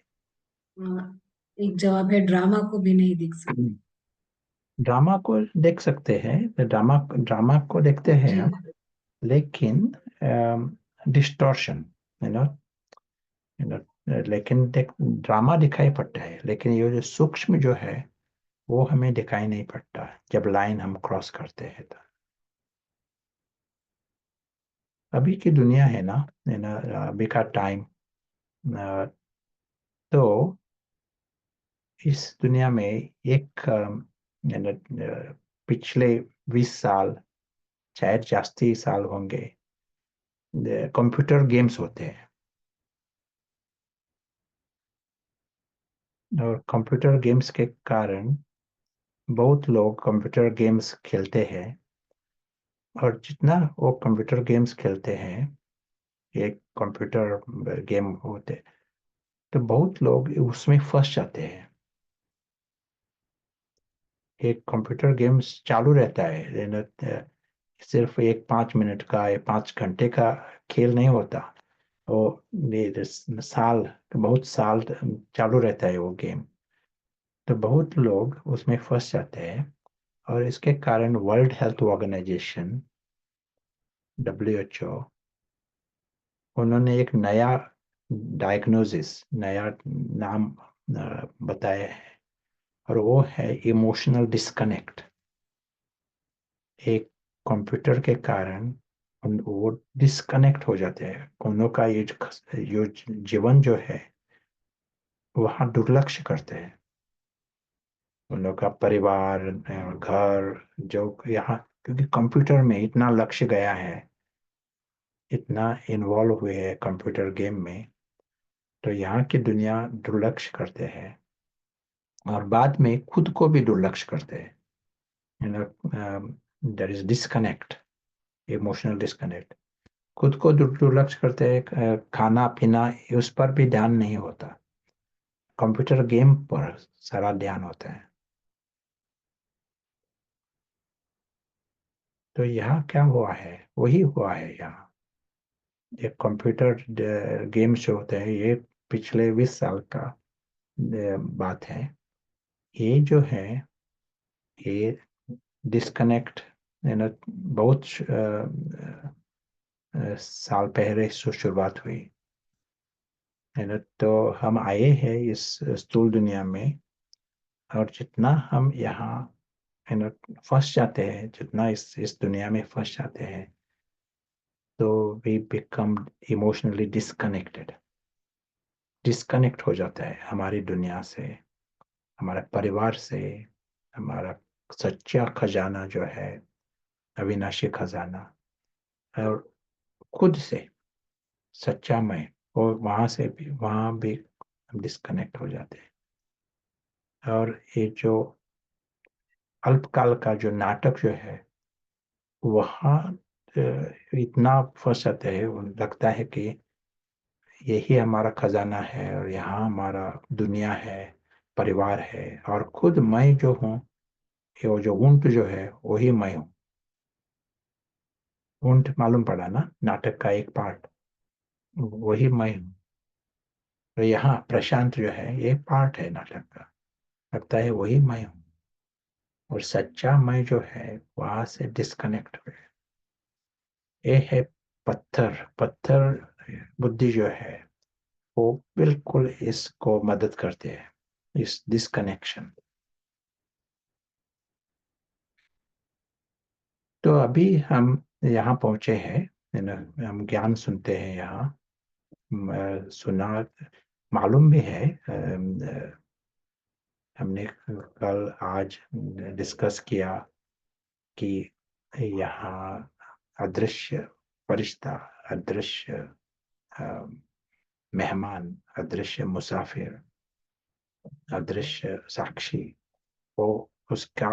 एक जवाब है ड्रामा को भी नहीं देख सकते। ड्रामा को देख सकते हैं, ड्रामा ड्रामा को देखते हैं जी। हम, लेकिन distortion, you know you know लेकिन ड्रामा दिखाई पड़ता है, लेकिन ये जो सूक्ष्म जो है वो हमें दिखाई नहीं पड़ता जब लाइन हम क्रॉस करते हैं। तो अभी की दुनिया है ना, अभी का टाइम, तो इस दुनिया में एक पिछले 20 साल, शायद जास्ती साल होंगे, कंप्यूटर गेम्स होते हैं। और कंप्यूटर गेम्स के कारण बहुत लोग कंप्यूटर गेम्स खेलते हैं, और जितना वो कंप्यूटर गेम्स खेलते हैं, एक कंप्यूटर गेम होते, तो बहुत लोग उसमें फंस जाते हैं। एक कंप्यूटर गेम्स चालू रहता है, सिर्फ एक 5 मिनट का या 5 घंटे का खेल नहीं होता। वो साल, बहुत साल चालू रहता है वो गेम। तो बहुत लोग उसमें फंस जाते हैं, और इसके कारण वर्ल्ड हेल्थ ऑर्गेनाइजेशन, WHO, उन्होंने एक नया डायग्नोसिस, नया नाम बताया है, और वो है इमोशनल डिस्कनेक्ट। एक कंप्यूटर के कारण वो डिस्कनेक्ट हो जाते हैं, उनों का ये जीवन जो है वहाँ दुर्लक्ष्य करते हैं। उन लोग का परिवार, घर, जो यहाँ, क्योंकि कंप्यूटर में इतना लक्ष्य गया है, इतना इन्वॉल्व हुए हैं कंप्यूटर गेम में, तो यहाँ की दुनिया दुर्लक्ष्य करते हैं, और बाद में खुद को भी दुर्लक्ष्य करते हैं। You know, there is disconnect, emotional disconnect. खुद को दुर्लक्ष्य करते हैं, खाना पीना उस पर भी ध्यान नहीं होता, कंप्यूटर गेम पर सारा ध्यान होता है। तो यहाँ क्या हुआ है, वही हुआ है यहाँ। ये कंप्यूटर गेम जो होते हैं, ये पिछले 20 साल का बात है। ये जो है, ये डिस्कनेक्ट, बहुत साल पहले शुरुआत हुई, है ना। तो हम आए हैं इस स्थूल दुनिया में, और जितना हम यहाँ, है ना, फंस जाते हैं, जितना इस दुनिया में फंस जाते हैं, तो we become emotionally disconnected, disconnect हो जाता है हमारी दुनिया से, हमारे परिवार से, हमारा सच्चा खजाना जो है, अविनाशी खजाना, और खुद से, सच्चा मैं, और वहां से भी, वहां भी हम डिस्कनेक्ट हो जाते हैं। और ये जो अल्पकाल का जो नाटक जो है, वहाँ इतना फंस जाते हैं, लगता है कि यही हमारा खजाना है, और यहाँ हमारा दुनिया है, परिवार है, और खुद मैं जो हूँ, ये जो ऊंट जो है, वही मैं हूँ। ऊंट मालूम पड़ा ना, नाटक का एक पार्ट, वही मैं हूँ। तो यहाँ प्रशांत जो है, ये पार्ट है नाटक का, लगता है वही मैं हूँ, और सच्चा मैं जो है वहां से डिस्कनेक्ट हुए। ये है पत्थर, पत्थर बुद्धि जो है, वो बिल्कुल इसको मदद करते हैं, इस डिस्कनेक्शन। तो अभी हम यहाँ पहुंचे हैं, है ना, हम ज्ञान सुनते हैं यहाँ, सुना, मालूम भी है, हमने कल आज डिस्कस किया कि यहाँ अदृश्य फरिश्ता, अदृश्य अ, मेहमान, अदृश्य मुसाफिर, अदृश्य साक्षी, वो उसका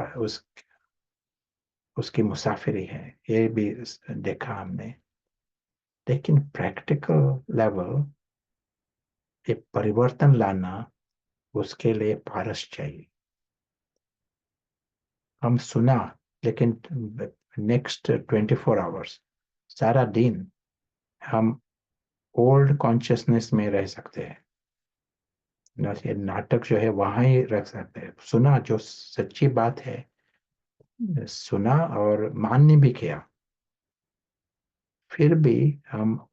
उसकी मुसाफिरी है, ये भी देखा हमने। लेकिन प्रैक्टिकल लेवल, ये परिवर्तन लाना, उसके लिए पारस चाहिए। हम सुना, लेकिन नेक्स्ट 24 आवर्स, सारा दिन हम ओल्ड कॉन्शियसनेस में रह सकते हैं, ये नाटक जो है वहां ही रख सकते हैं। सुना जो सच्ची बात है, सुना और मान्य भी किया, फिर भी हम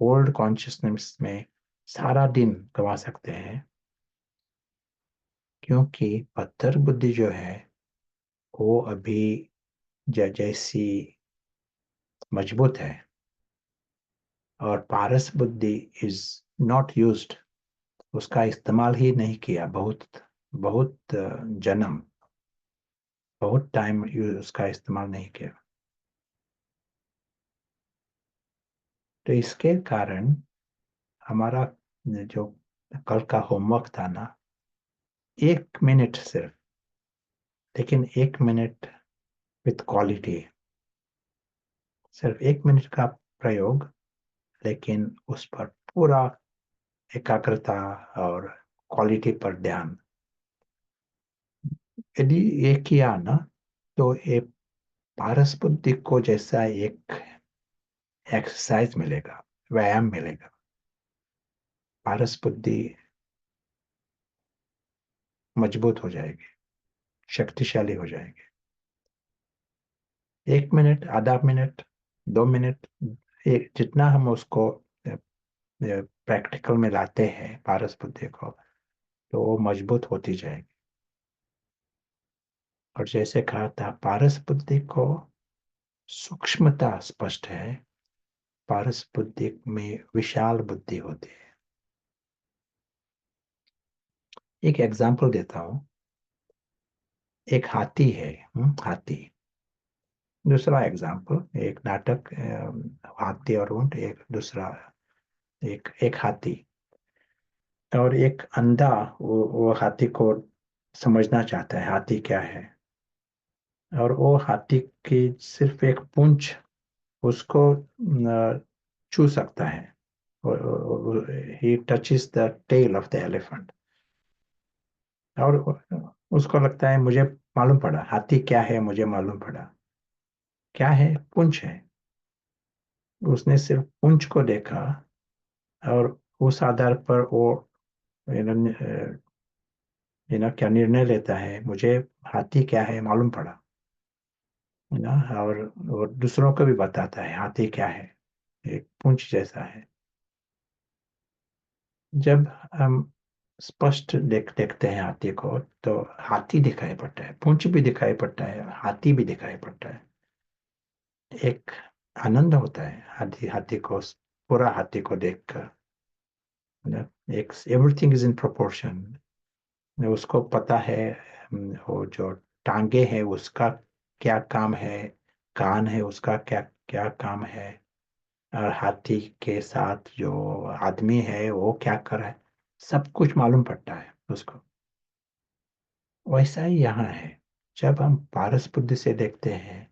ओल्ड कॉन्शियसनेस में सारा दिन गवा सकते हैं, क्योंकि पत्थर बुद्धि जो है, वो अभी जैसी मजबूत है, और पारस बुद्धि इज नॉट यूज्ड, उसका इस्तेमाल ही नहीं किया, बहुत बहुत जन्म, बहुत टाइम उसका इस्तेमाल नहीं किया। तो इसके कारण हमारा जो कल का होमवर्क था ना, 1 मिनट सिर्फ, लेकिन 1 मिनट विथ क्वालिटी, सिर्फ 1 मिनट का प्रयोग, लेकिन उस पर पूरा एकाग्रता और क्वालिटी पर ध्यान। यदि ये किया ना, तो ये पारस बुद्धि को जैसा एक एक्सरसाइज मिलेगा, व्यायाम मिलेगा। पारस बुद्धि मजबूत हो जाएगी, शक्तिशाली हो जाएगी। 1 मिनट, आधा मिनट, 2 मिनट, जितना हम उसको प्रैक्टिकल में लाते हैं पारस बुद्धि को, तो वो मजबूत होती जाएगी। और जैसे कहा था, पारस बुद्धि को सूक्ष्मता स्पष्ट है, पारस बुद्धि में विशाल बुद्धि होती है। एक एग्जाम्पल देता हूं। एक हाथी है, हाथी। दूसरा एग्जाम्पल, एक नाटक, हाथी और ऊंट, एक दूसरा, एक एक हाथी और एक अंधा, वो हाथी को समझना चाहता है हाथी क्या है, और वो हाथी की सिर्फ एक पूंछ उसको छू सकता है। He touches the tail of the elephant, और उसको लगता है मुझे मालूम पड़ा हाथी क्या है, मुझे मालूम पड़ा क्या है, पूंछ है। उसने सिर्फ पूंछ को देखा और उस आधार पर वो क्या निर्णय लेता है, मुझे हाथी क्या है मालूम पड़ा, है ना। और दूसरों को भी बताता है हाथी क्या है, एक पूंछ जैसा है। जब हम स्पष्ट देखते हैं हाथी को, तो हाथी दिखाई पड़ता है, पूंछ भी दिखाई पड़ता है, हाथी भी दिखाई पड़ता है। एक आनंद होता है हाथी हाथी को, पूरा हाथी को देखकर, है ना। एक एवरीथिंग इज इन प्रोपोर्शन। उसको पता है वो जो टांगे है उसका क्या काम है, कान है उसका क्या क्या काम है, और हाथी के साथ जो आदमी है वो क्या कर रहा है, सब कुछ मालूम पड़ता है उसको। वैसा ही यहाँ है। जब हम पारस बुद्धि से देखते हैं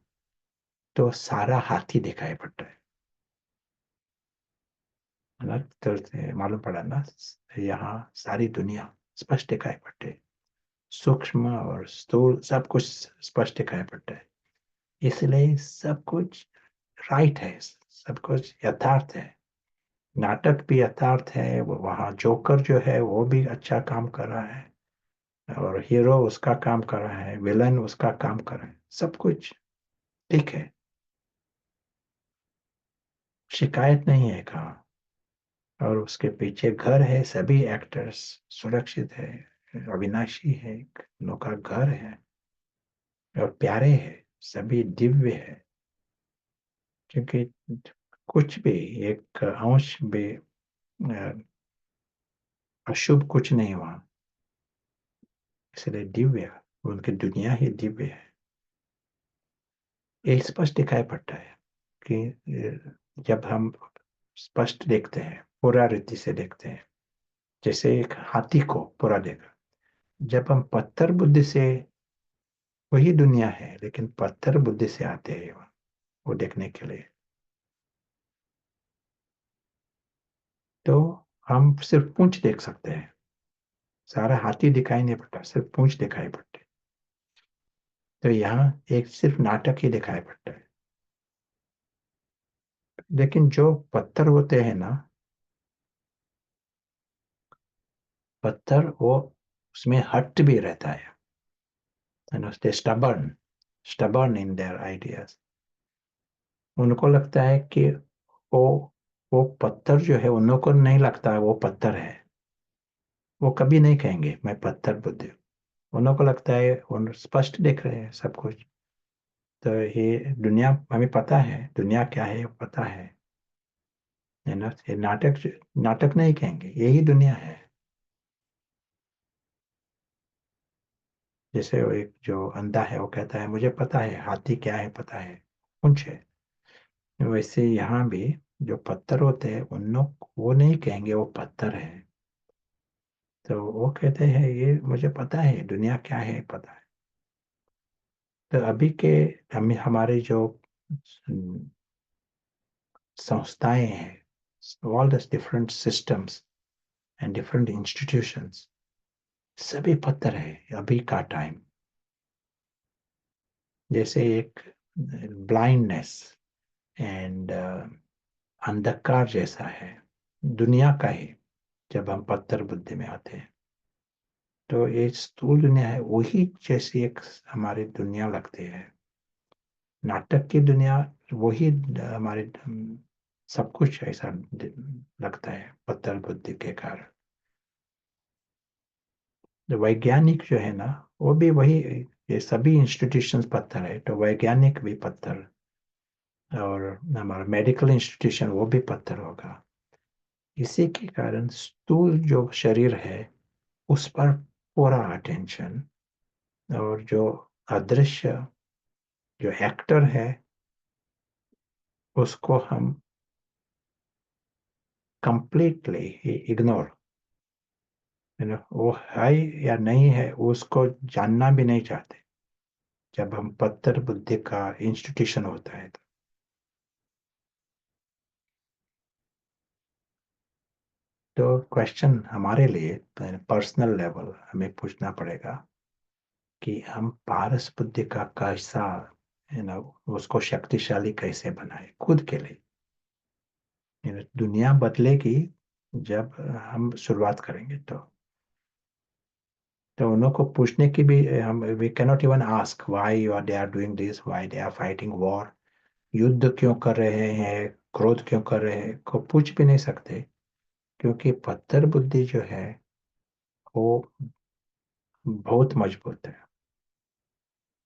तो सारा हाथी दिखाई पड़ता है ना। तो मालूम पड़ा ना, यहाँ सारी दुनिया स्पष्ट दिखाई पड़ती है, सूक्ष्म और स्थूल सब कुछ स्पष्ट दिखाई पड़ता है। इसलिए सब कुछ राइट है, सब कुछ यथार्थ है। नाटक भी यथार्थ है, वो वहाँ जोकर जो है वो भी अच्छा काम कर रहा है, और हीरो उसका काम कर रहा है, विलन उसका काम कर रहा है, सब कुछ ठीक है, शिकायत नहीं है कहाँ। और उसके पीछे घर है, सभी एक्टर्स सुरक्षित है, अविनाशी है, उनका घर है, और प्यारे है, सभी दिव्य है, क्योंकि कुछ भी एक अंश भी अशुभ कुछ नहीं वहां, इसलिए दिव्य, उनकी दुनिया ही दिव्य है। ये स्पष्ट दिखाई पड़ता है कि जब हम स्पष्ट देखते हैं, पूरा रीति से देखते हैं, जैसे एक हाथी को पूरा देखा। जब हम पत्थर बुद्धि से, वही दुनिया है लेकिन पत्थर बुद्धि से आते हैं वो देखने के लिए, तो हम सिर्फ पूंछ देख सकते हैं, सारा हाथी दिखाई नहीं पड़ता, सिर्फ पूंछ दिखाई पड़ती। तो यहाँ एक सिर्फ नाटक ही दिखाई पड़ता है। लेकिन जो पत्थर होते हैं ना, पत्थर वो उसमें हट भी रहता है ना, stubborn, stubborn in their ideas. उनको लगता है कि वो वो पत्थर जो है, उन लोगों को नहीं लगता वो पत्थर है, वो कभी नहीं कहेंगे मैं पत्थर बुद्धि हूँ। उन लोगों को लगता है वो स्पष्ट देख रहे हैं सब कुछ। तो ये दुनिया हमें पता है, दुनिया क्या है पता है ना। ये नाटक, नाटक नहीं कहेंगे, यही दुनिया है। जैसे वो एक जो अंधा है वो कहता है मुझे पता है हाथी क्या है, पता है पूंछ है। वैसे यहाँ भी जो पत्थर होते हैं उन लोग वो नहीं कहेंगे वो पत्थर है, तो वो कहते हैं ये मुझे पता है दुनिया क्या है, पता है। तो अभी के हमारे जो संस्थाएं हैं, all the different systems and different institutions, सभी पत्थर है अभी का टाइम। जैसे एक ब्लाइंडनेस एंड अंधकार जैसा है दुनिया का ही, जब हम पत्थर बुद्धि में आते हैं। तो ये स्थूल दुनिया है, वही जैसी एक हमारी दुनिया लगती है। नाटक की दुनिया वही हमारे सब कुछ ऐसा लगता है पत्थर बुद्धि के कारण। जो वैज्ञानिक जो है ना, वो भी वही, ये सभी इंस्टीट्यूशंस पत्थर है, तो वैज्ञानिक भी पत्थर, और हमारा मेडिकल इंस्टीट्यूशन वो भी पत्थर होगा। इसी के कारण स्थूल जो शरीर है उस पर पूरा अटेंशन, और जो अदृश्य जो एक्टर है उसको हम कंप्लीटली इग्नोर, वो है या नहीं है उसको जानना भी नहीं चाहते जब हम पत्थर बुद्धि का इंस्टीट्यूशन होता है। तो क्वेश्चन हमारे लिए पर्सनल लेवल हमें पूछना पड़ेगा कि हम पारस बुद्धि का कैसा, उसको शक्तिशाली कैसे बनाए खुद के लिए। दुनिया बदलेगी जब हम शुरुआत करेंगे। तो उन्हों को पूछने की भी हम, we cannot even ask why you are they are doing this, why they are fighting war, युद्ध क्यों कर रहे हैं, क्रोध क्यों कर रहे हैं, को पूछ भी नहीं सकते। क्योंकि पत्थर बुद्धि जो है वो बहुत मजबूत है।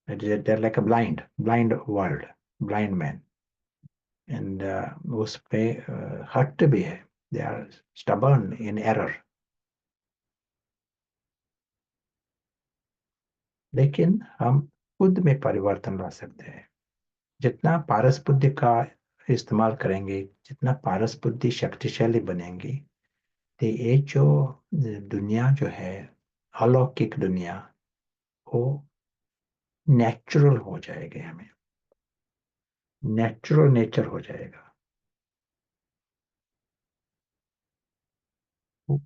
They're like a blind world, blind man, and उस पे हट भी है, they are stubborn in error। लेकिन हम खुद में परिवर्तन ला सकते हैं। जितना पारस बुद्धि का इस्तेमाल करेंगे, जितना पारस बुद्धि शक्तिशाली बनेंगी, तो ये जो दुनिया जो है, अलौकिक दुनिया, वो नेचुरल हो जाएगी, हमें नेचुरल नेचर हो जाएगा।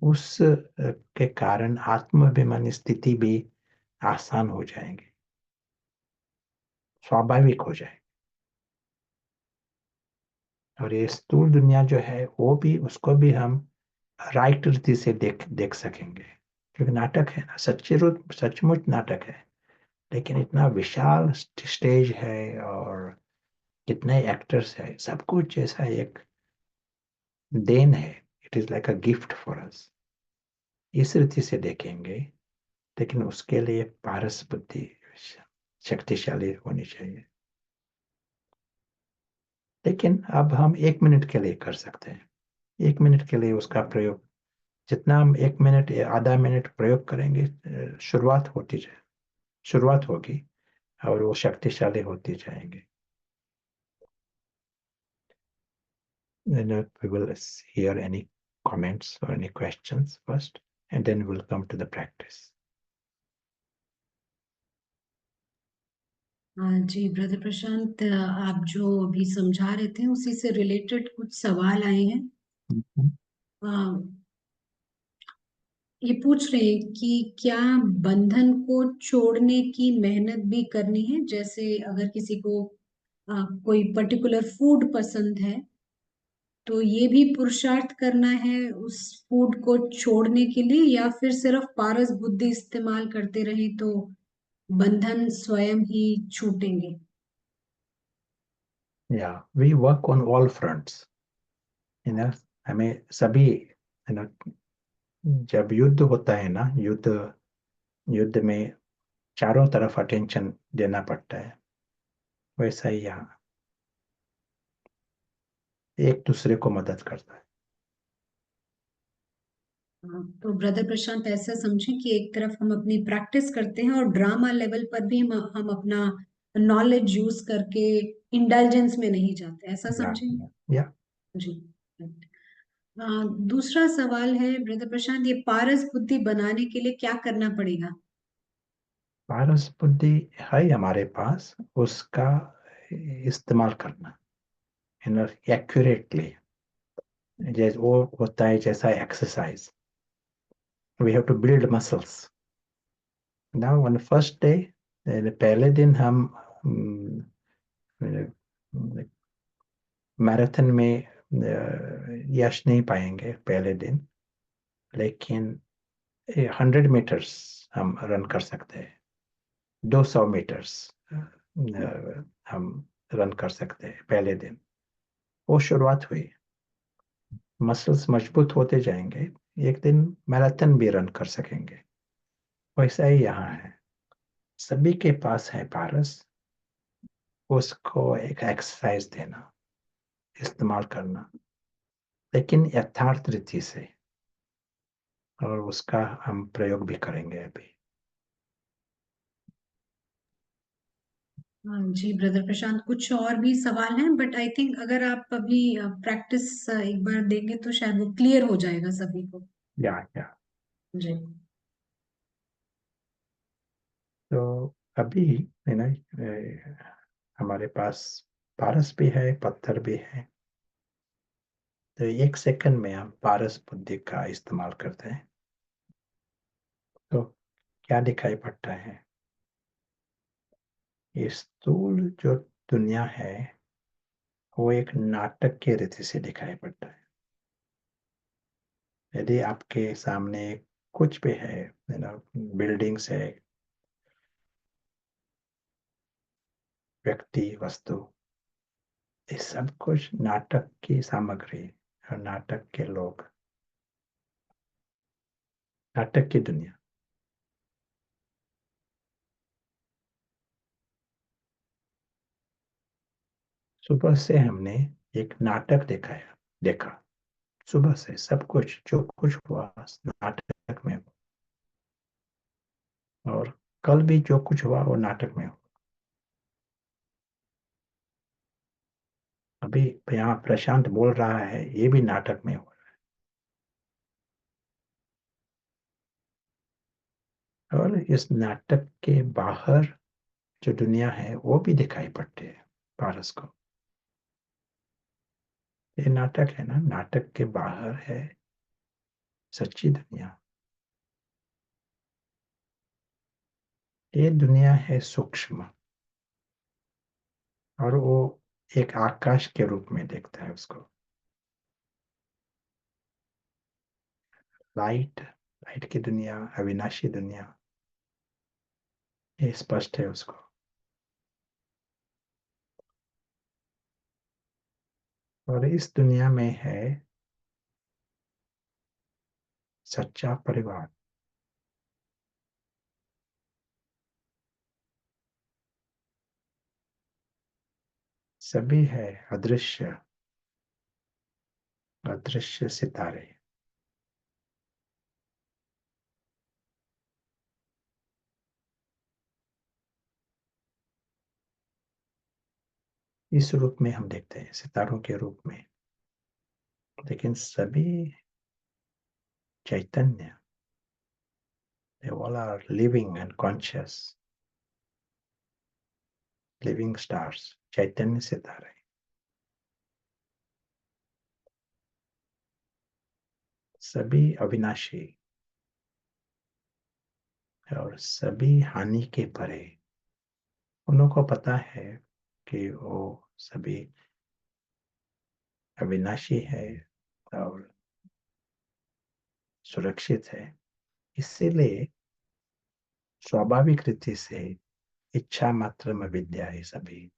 उस के कारण आत्माभिमानी स्थिति भी आसान हो जाएंगे, स्वाभाविक हो जाए। और ये स्थूल दुनिया जो है वो भी, उसको भी हम राइट रीति से देख सकेंगे। क्योंकि नाटक है ना, सच्चे रूप सचमुच नाटक है, लेकिन इतना विशाल स्टेज है और कितने एक्टर्स है, सब कुछ जैसा एक देन है। It is like a gift for us, इस रीति से देखेंगे। लेकिन उसके लिए पारस बुद्धि शक्तिशाली होनी चाहिए। लेकिन अब हम 1 मिनट के लिए कर सकते हैं, 1 मिनट के लिए उसका प्रयोग, जितना हम 1 मिनट या आधा मिनट प्रयोग करेंगे, शुरुआत होगी और वो शक्तिशाली होती जाएंगे। We will hear any comments or any questions first, and then we'll come to the practice. हाँ जी ब्रदर प्रशांत, आप जो अभी समझा रहे थे उसी से रिलेटेड कुछ सवाल आए हैं। Mhm. अ, ये पूछ रहे हैं कि क्या बंधन को छोड़ने की मेहनत भी करनी है? जैसे अगर किसी को कोई पर्टिकुलर फूड पसंद है तो ये भी पुरुषार्थ करना है उस फूड को छोड़ने के लिए, या फिर सिर्फ पारस बुद्धि इस्तेमाल करते रहे तो बंधन स्वयं ही छूटेंगे? Yeah, we work on all fronts. You know, हमें सभी, जब युद्ध होता है ना, युद्ध में चारों तरफ अटेंशन देना पड़ता है। वैसा ही यहाँ एक दूसरे को मदद करता है। हाँ, तो ब्रदर प्रशांत ऐसा समझें कि एक तरफ हम अपनी प्रैक्टिस करते हैं और ड्रामा लेवल पर भी हम अपना नॉलेज यूज करके इंडल्जेंस में नहीं जाते, ऐसा या समझें? या जी। दूसरा सवाल है ब्रदर प्रशांत, ये पारस बुद्धि बनाने के लिए क्या करना पड़ेगा? पारस बुद्धि है हमारे पास, उसका इस्तेमाल करना, एक्यूरेटली। जैसे वो होता है जैसा exercise, we have to build muscles. Now on first day, पहले दिन हम मैराथन में यश नहीं पाएंगे पहले दिन। लेकिन 100 मीटर्स हम रन कर सकते हैं, 200 मीटर्स हम रन कर सकते हैं पहले दिन। वो शुरुआत हुई, मसल्स मजबूत होते जाएंगे, एक दिन मैराथन भी रन कर सकेंगे। वैसा ही यहाँ है, सभी के पास है पारस, उसको एक एक्सरसाइज देना, इस्तेमाल करना, लेकिन यथार्थ रीति से, और उसका हम प्रयोग भी करेंगे अभी। हाँ जी ब्रदर प्रशांत, कुछ और भी सवाल हैं, बट आई थिंक अगर आप अभी प्रैक्टिस एक बार देंगे तो शायद वो क्लियर हो जाएगा सभी को। या जी। तो अभी है ना, हमारे पास पारस भी है, पत्थर भी है। तो 1 सेकंड में हम पारस बुद्धि का इस्तेमाल करते हैं, तो क्या दिखाई पड़ता है? ये स्थूल जो दुनिया है, वो एक नाटक के रीति से दिखाई पड़ता है। यदि आपके सामने कुछ भी है ना, बिल्डिंग्स है, व्यक्ति, वस्तु, ये सब कुछ नाटक की सामग्री और नाटक के लोग, नाटक की दुनिया। सुबह से हमने एक नाटक देखा। सुबह से सब कुछ जो कुछ हुआ नाटक में, और कल भी जो कुछ हुआ वो नाटक में हुआ। अभी यहाँ प्रशांत बोल रहा है, ये भी नाटक में हुआ। और इस नाटक के बाहर जो दुनिया है वो भी दिखाई पड़ती है पारस को। ये नाटक है ना, नाटक के बाहर है सच्ची दुनिया। ये दुनिया है सूक्ष्म, और वो एक आकाश के रूप में देखता है उसको। लाइट, लाइट की दुनिया, अविनाशी दुनिया, ये स्पष्ट है उसको। और इस दुनिया में है सच्चा परिवार। सभी है अदृश्य, अदृश्य सितारे। इस रूप में हम देखते हैं, सितारों के रूप में। लेकिन सभी चैतन्य, they all are living and conscious, living stars, चैतन्य सितारे। सभी अविनाशी और सभी हानि के परे। उन लोगों को पता है कि वो सभी अविनाशी है और सुरक्षित है। इसीलिए स्वाभाविक रीति से इच्छा मात्र में विद्या है। सभी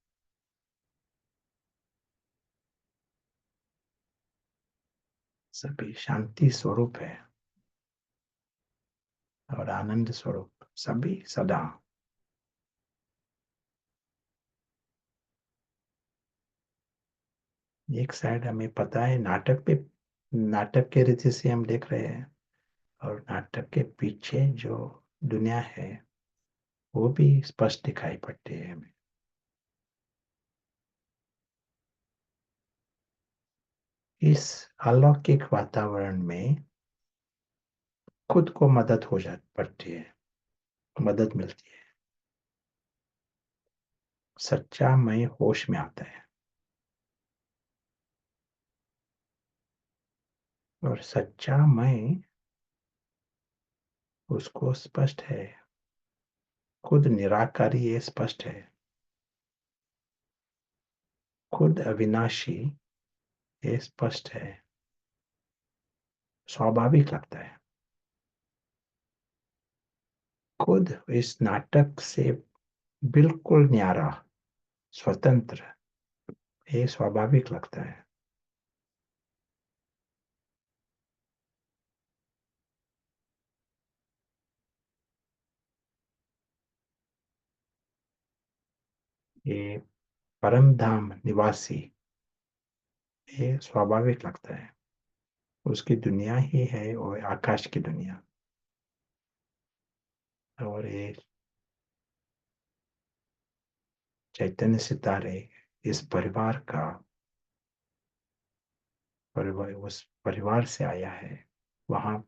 शांति स्वरूप है और आनंद स्वरूप, सभी सदा। एक साइड हमें पता है, नाटक पे, नाटक के रीति से हम देख रहे हैं, और नाटक के पीछे जो दुनिया है वो भी स्पष्ट दिखाई पड़ती है हमें। इस अलौकिक वातावरण में खुद को मदद हो जा पड़ती है, मदद मिलती है। सच्चा मैं होश में आता है, और सच्चा मैं उसको स्पष्ट है, खुद निराकारी ये स्पष्ट है, खुद अविनाशी ये स्पष्ट है, स्वाभाविक लगता है। खुद इस नाटक से बिल्कुल न्यारा, स्वतंत्र, ये स्वाभाविक लगता है। ये परम धाम निवासी, ये स्वाभाविक लगता है। उसकी दुनिया ही है और आकाश की दुनिया। और ये चैतन्य सितारे इस परिवार का, परिवार उस परिवार से आया है, वहां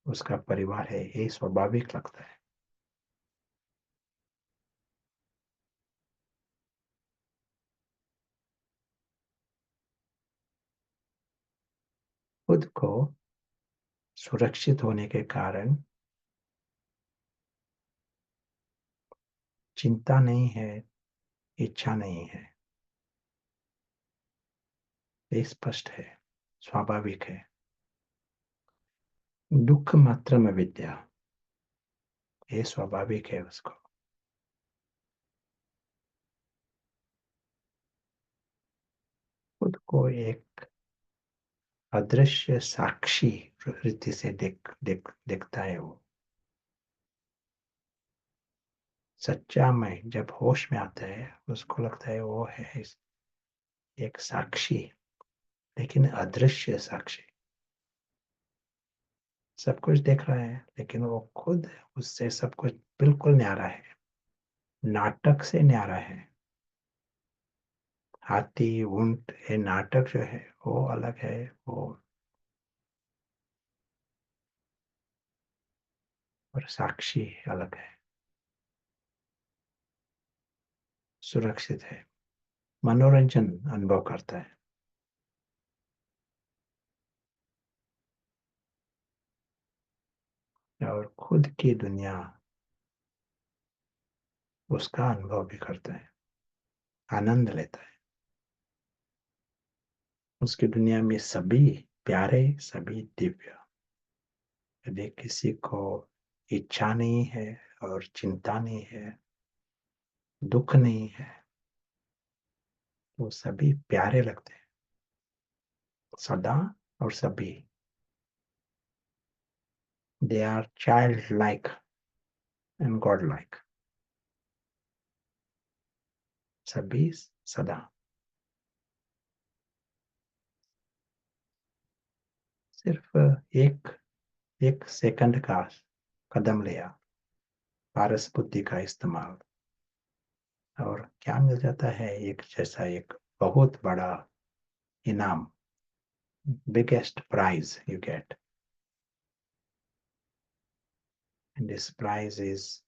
उसका परिवार है, ये स्वाभाविक लगता है। खुद को सुरक्षित होने के कारण चिंता नहीं है, इच्छा नहीं है, ये स्पष्ट है, स्वाभाविक है। दुख मात्र में विद्या, ये स्वाभाविक है उसको। खुद को एक अदृश्य साक्षी रीति से देखता है वो। सच्चा मैं जब होश में आता है, उसको लगता है वो है एक साक्षी, लेकिन अदृश्य साक्षी। सब कुछ देख रहा है, लेकिन वो खुद उससे सब कुछ बिल्कुल न्यारा है, नाटक से न्यारा है। हाथी, ऊंट, ये नाटक जो है वो अलग है, वो और साक्षी अलग है, सुरक्षित है, मनोरंजन अनुभव करता है। और खुद की दुनिया उसका अनुभव भी करता है, आनंद लेता है। उसकी दुनिया में सभी प्यारे, सभी दिव्य। यदि किसी को इच्छा नहीं है और चिंता नहीं है, दुख नहीं है, तो सभी प्यारे लगते हैं, सदा और सभी। They are child like and god like, सभी सदा। सिर्फ एक एक सेकंड का कदम लिया, पारस बुद्धि का इस्तेमाल, और क्या मिल जाता है, एक जैसा एक बहुत बड़ा इनाम, biggest prize you get, and this prize is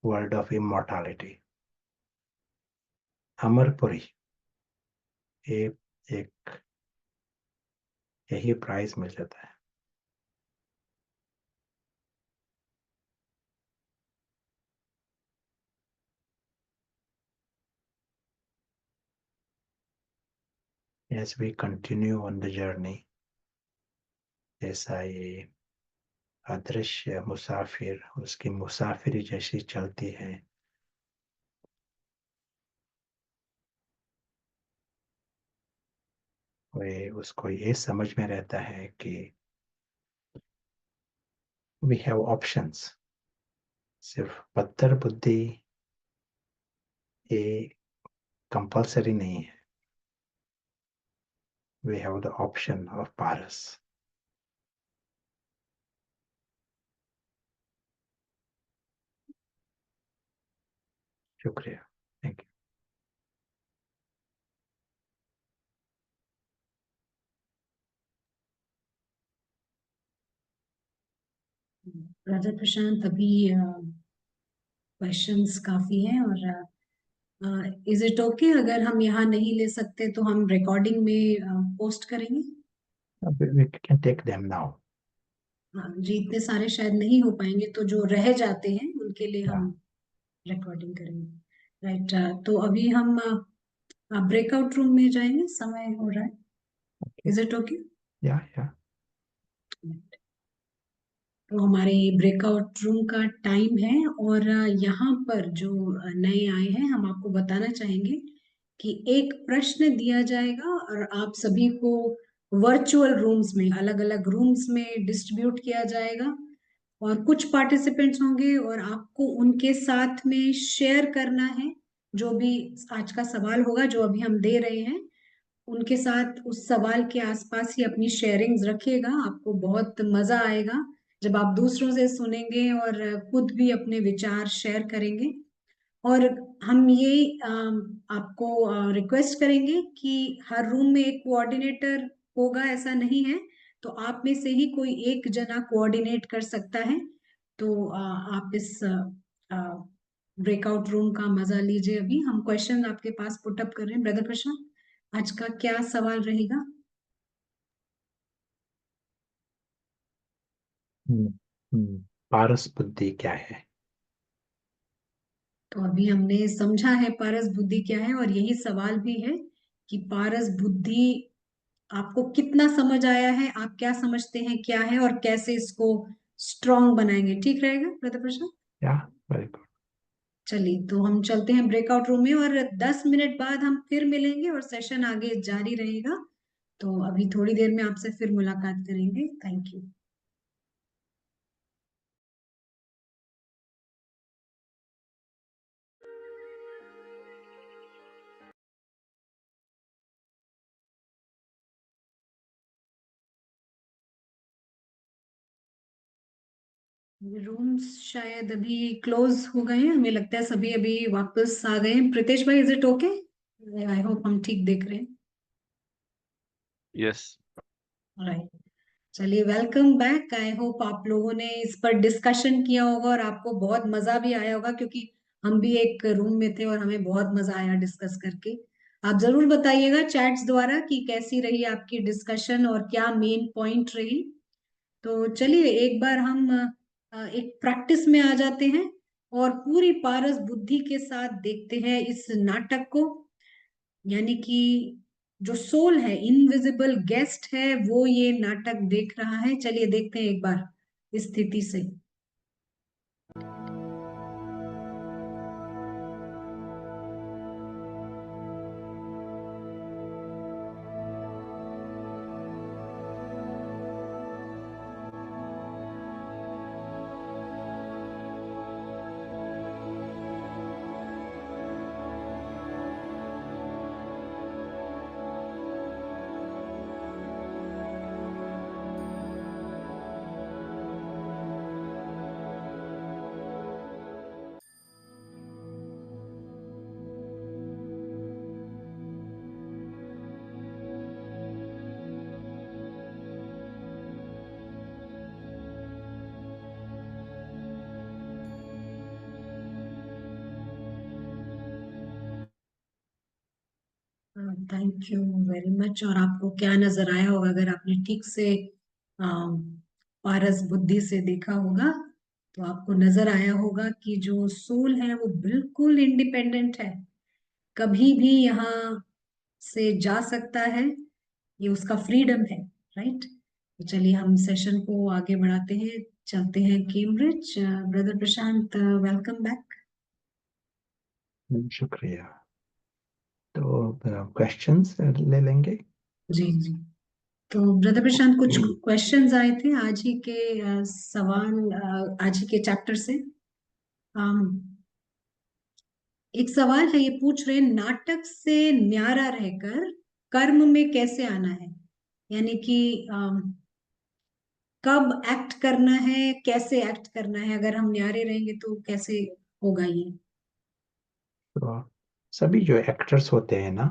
world of immortality, Amarpuri. ये एक यही प्राइज मिल जाता है। As we continue on the journey, जैसा ये अदृश्य मुसाफिर उसकी मुसाफिरी जैसी चलती है, वे उसको ये समझ में रहता है कि we have options, सिर्फ पत्थर बुद्धि ये कंपल्सरी नहीं है। We have the option of paras. शुक्रिया, थैंक राजा प्रशांत, अभी क्वेश्चंस काफी हैं, और इज इट ओके अगर हम यहाँ नहीं ले सकते तो हम रिकॉर्डिंग में पोस्ट करेंगे? You. We can take them now. हाँ जी, इतने सारे शायद नहीं हो पाएंगे, तो जो रह जाते हैं उनके लिए Yeah. हम रिकॉर्डिंग करेंगे। राइट, तो अभी हम ब्रेकआउट रूम में जाएंगे, समय हो रहा है। Okay. Is it okay? Yeah, yeah. तो हमारे ब्रेकआउट रूम का टाइम है, और यहाँ पर जो नए आए हैं हम आपको बताना चाहेंगे कि एक प्रश्न दिया जाएगा और आप सभी को वर्चुअल रूम्स में, अलग अलग रूम्स में डिस्ट्रीब्यूट किया जाएगा, और कुछ पार्टिसिपेंट्स होंगे और आपको उनके साथ में शेयर करना है जो भी आज का सवाल होगा जो अभी हम दे रहे हैं, उनके साथ उस सवाल के आसपास ही अपनी शेयरिंग्स रखिएगा। आपको बहुत मजा आएगा जब आप दूसरों से सुनेंगे और खुद भी अपने विचार शेयर करेंगे। और हम ये आपको रिक्वेस्ट करेंगे कि हर रूम में एक कोऑर्डिनेटर होगा, ऐसा नहीं है, तो आप में से ही कोई एक जना कोऑर्डिनेट कर सकता है। तो आप इस ब्रेकआउट रूम का मजा लीजिए। अभी हम क्वेश्चन आपके पास पुट अप कर रहे हैं। ब्रदर प्रशांत, आज का क्या सवाल रहेगा? हम्म, पारस बुद्धि क्या है? तो अभी हमने समझा है पारस बुद्धि क्या है, और यही सवाल भी है कि पारस बुद्धि आपको कितना समझ आया है, आप क्या समझते हैं क्या है, और कैसे इसको स्ट्रॉन्ग बनाएंगे। ठीक रहेगा ब्रदर प्रशांत? या वेरी गुड। चलिए, तो हम चलते हैं ब्रेकआउट रूम में, और 10 मिनट बाद हम फिर मिलेंगे और सेशन आगे जारी रहेगा। तो अभी थोड़ी देर में आपसे फिर मुलाकात करेंगे। Thank you. रूम्स शायद अभी क्लोज हो गए हैं, हमें लगता है सभी अभी वापस आ गए हैं। प्रीतेश भाई, is it okay? I hope हम ठीक देख रहे हैं। यस। राइट। चलिए, वेलकम बैक। आई होप आप लोगों ने इस पर डिस्कशन किया होगा और आपको बहुत मजा भी आया होगा, क्योंकि हम भी एक रूम में थे और हमें बहुत मजा आया डिस्कस करके। आप जरूर बताइएगा चैट्स द्वारा कि कैसी रही आपकी डिस्कशन और क्या मेन पॉइंट रही। तो चलिए, एक बार हम एक प्रैक्टिस में आ जाते हैं और पूरी पारस बुद्धि के साथ देखते हैं इस नाटक को। यानी कि जो सोल है, इनविजिबल गेस्ट है, वो ये नाटक देख रहा है। चलिए देखते हैं एक बार इस स्थिति से। Thank you very much. और आपको क्या नजर आया होगा, अगर आपने ठीक से अम, पारस बुद्धि से देखा होगा, तो आपको नजर आया होगा कि जो सोल है वो बिल्कुल इंडिपेंडेंट है, कभी भी यहाँ से जा सकता है, ये उसका फ्रीडम है। राइट। तो चलिए हम सेशन को आगे बढ़ाते हैं, चलते हैं कैम्ब्रिज। ब्रदर प्रशांत, वेलकम बैक। शुक्रिया। तो क्वेश्चंस ले लेंगे। जी जी। तो ब्रदर प्रशांत, कुछ क्वेश्चंस आए थे आज ही के सवाल, आज ही के चैप्टर से। अम, एक सवाल है, ये पूछ रहे हैं, नाटक से न्यारा रहकर कर्म में कैसे आना है? यानी कि कब एक्ट करना है, कैसे एक्ट करना है, अगर हम न्यारे रहेंगे तो कैसे होगा ये? तो सभी जो एक्टर्स होते हैं ना,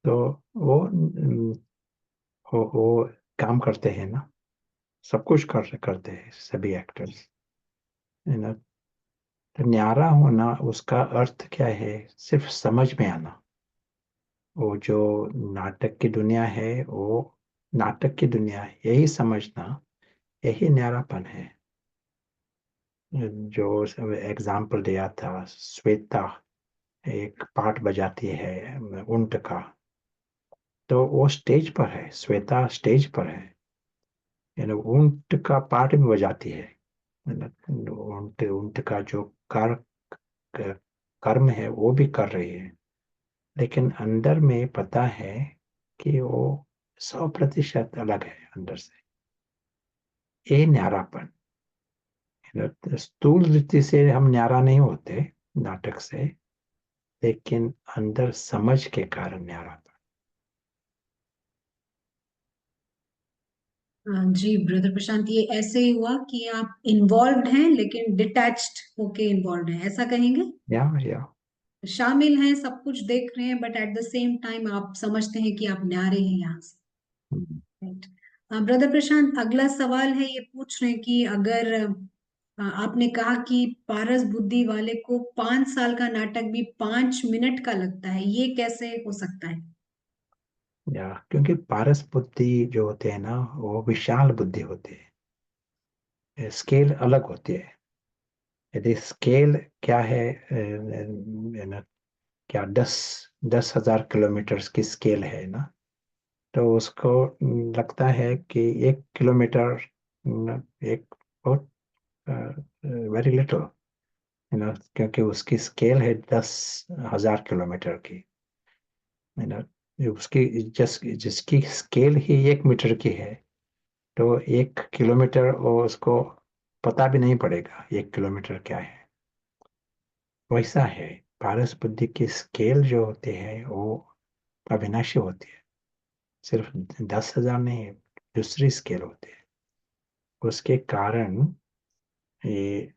तो वो वो काम करते हैं ना, सब कुछ करते हैं सभी एक्टर्स, है ना। तो न्यारा होना उसका अर्थ क्या है? सिर्फ समझ में आना। वो जो नाटक की दुनिया है, वो नाटक की दुनिया है, यही समझना, यही न्यारापन है। जो एग्जाम्पल दिया था, श्वेता एक पार्ट बजाती है ऊंट का, तो वो स्टेज पर है, श्वेता स्टेज पर है, ऊंट का पार्ट भी बजाती है। ऊंट ऊंट का जो कर्म है वो भी कर रही है, लेकिन अंदर में पता है कि वो 100% अलग है अंदर से। ये न्यारापन, स्थूल रीति से हम न्यारा नहीं होते नाटक से, लेकिन अंदर समझ के कारण न्यारापन। हाँ जी ब्रदर प्रशांत, ये ऐसे ही हुआ कि आप इन्वॉल्व्ड हैं लेकिन डिटैच्ड होके इन्वॉल्व हैं, ऐसा कहेंगे? या शामिल हैं, सब कुछ देख रहे हैं, but at the same time आप समझते हैं कि आप न्यारे हैं यहाँ से। हम्म। राइट। ब्रदर प्रशांत, अगला सवाल है, ये पूछ रहे हैं कि अगर आपने कहा कि पारस बुद्धि वाले को 5 साल का नाटक भी 5 मिनट का लगता है, ये कैसे हो सकता है? या क्योंकि पारस बुद्धि जो होते हैं ना, वो विशाल बुद्धि होती है, स्केल अलग होती है। यदि स्केल क्या है, ना, क्या 10,000 किलोमीटर की स्केल है ना, तो उसको लगता है कि 1 किलोमीटर एक बहुत वेरी लिटिल, क्योंकि उसकी स्केल है 10,000 किलोमीटर की, है ना। उसकी जिसकी स्केल ही 1 मीटर की है, तो 1 किलोमीटर वो उसको पता भी नहीं पड़ेगा 1 किलोमीटर क्या है। वैसा है, पारस बुद्धि की स्केल जो होते हैं वो अविनाशी होती है। सिर्फ 10,000 नहीं, दूसरी स्केल होती है। उसके कारण ये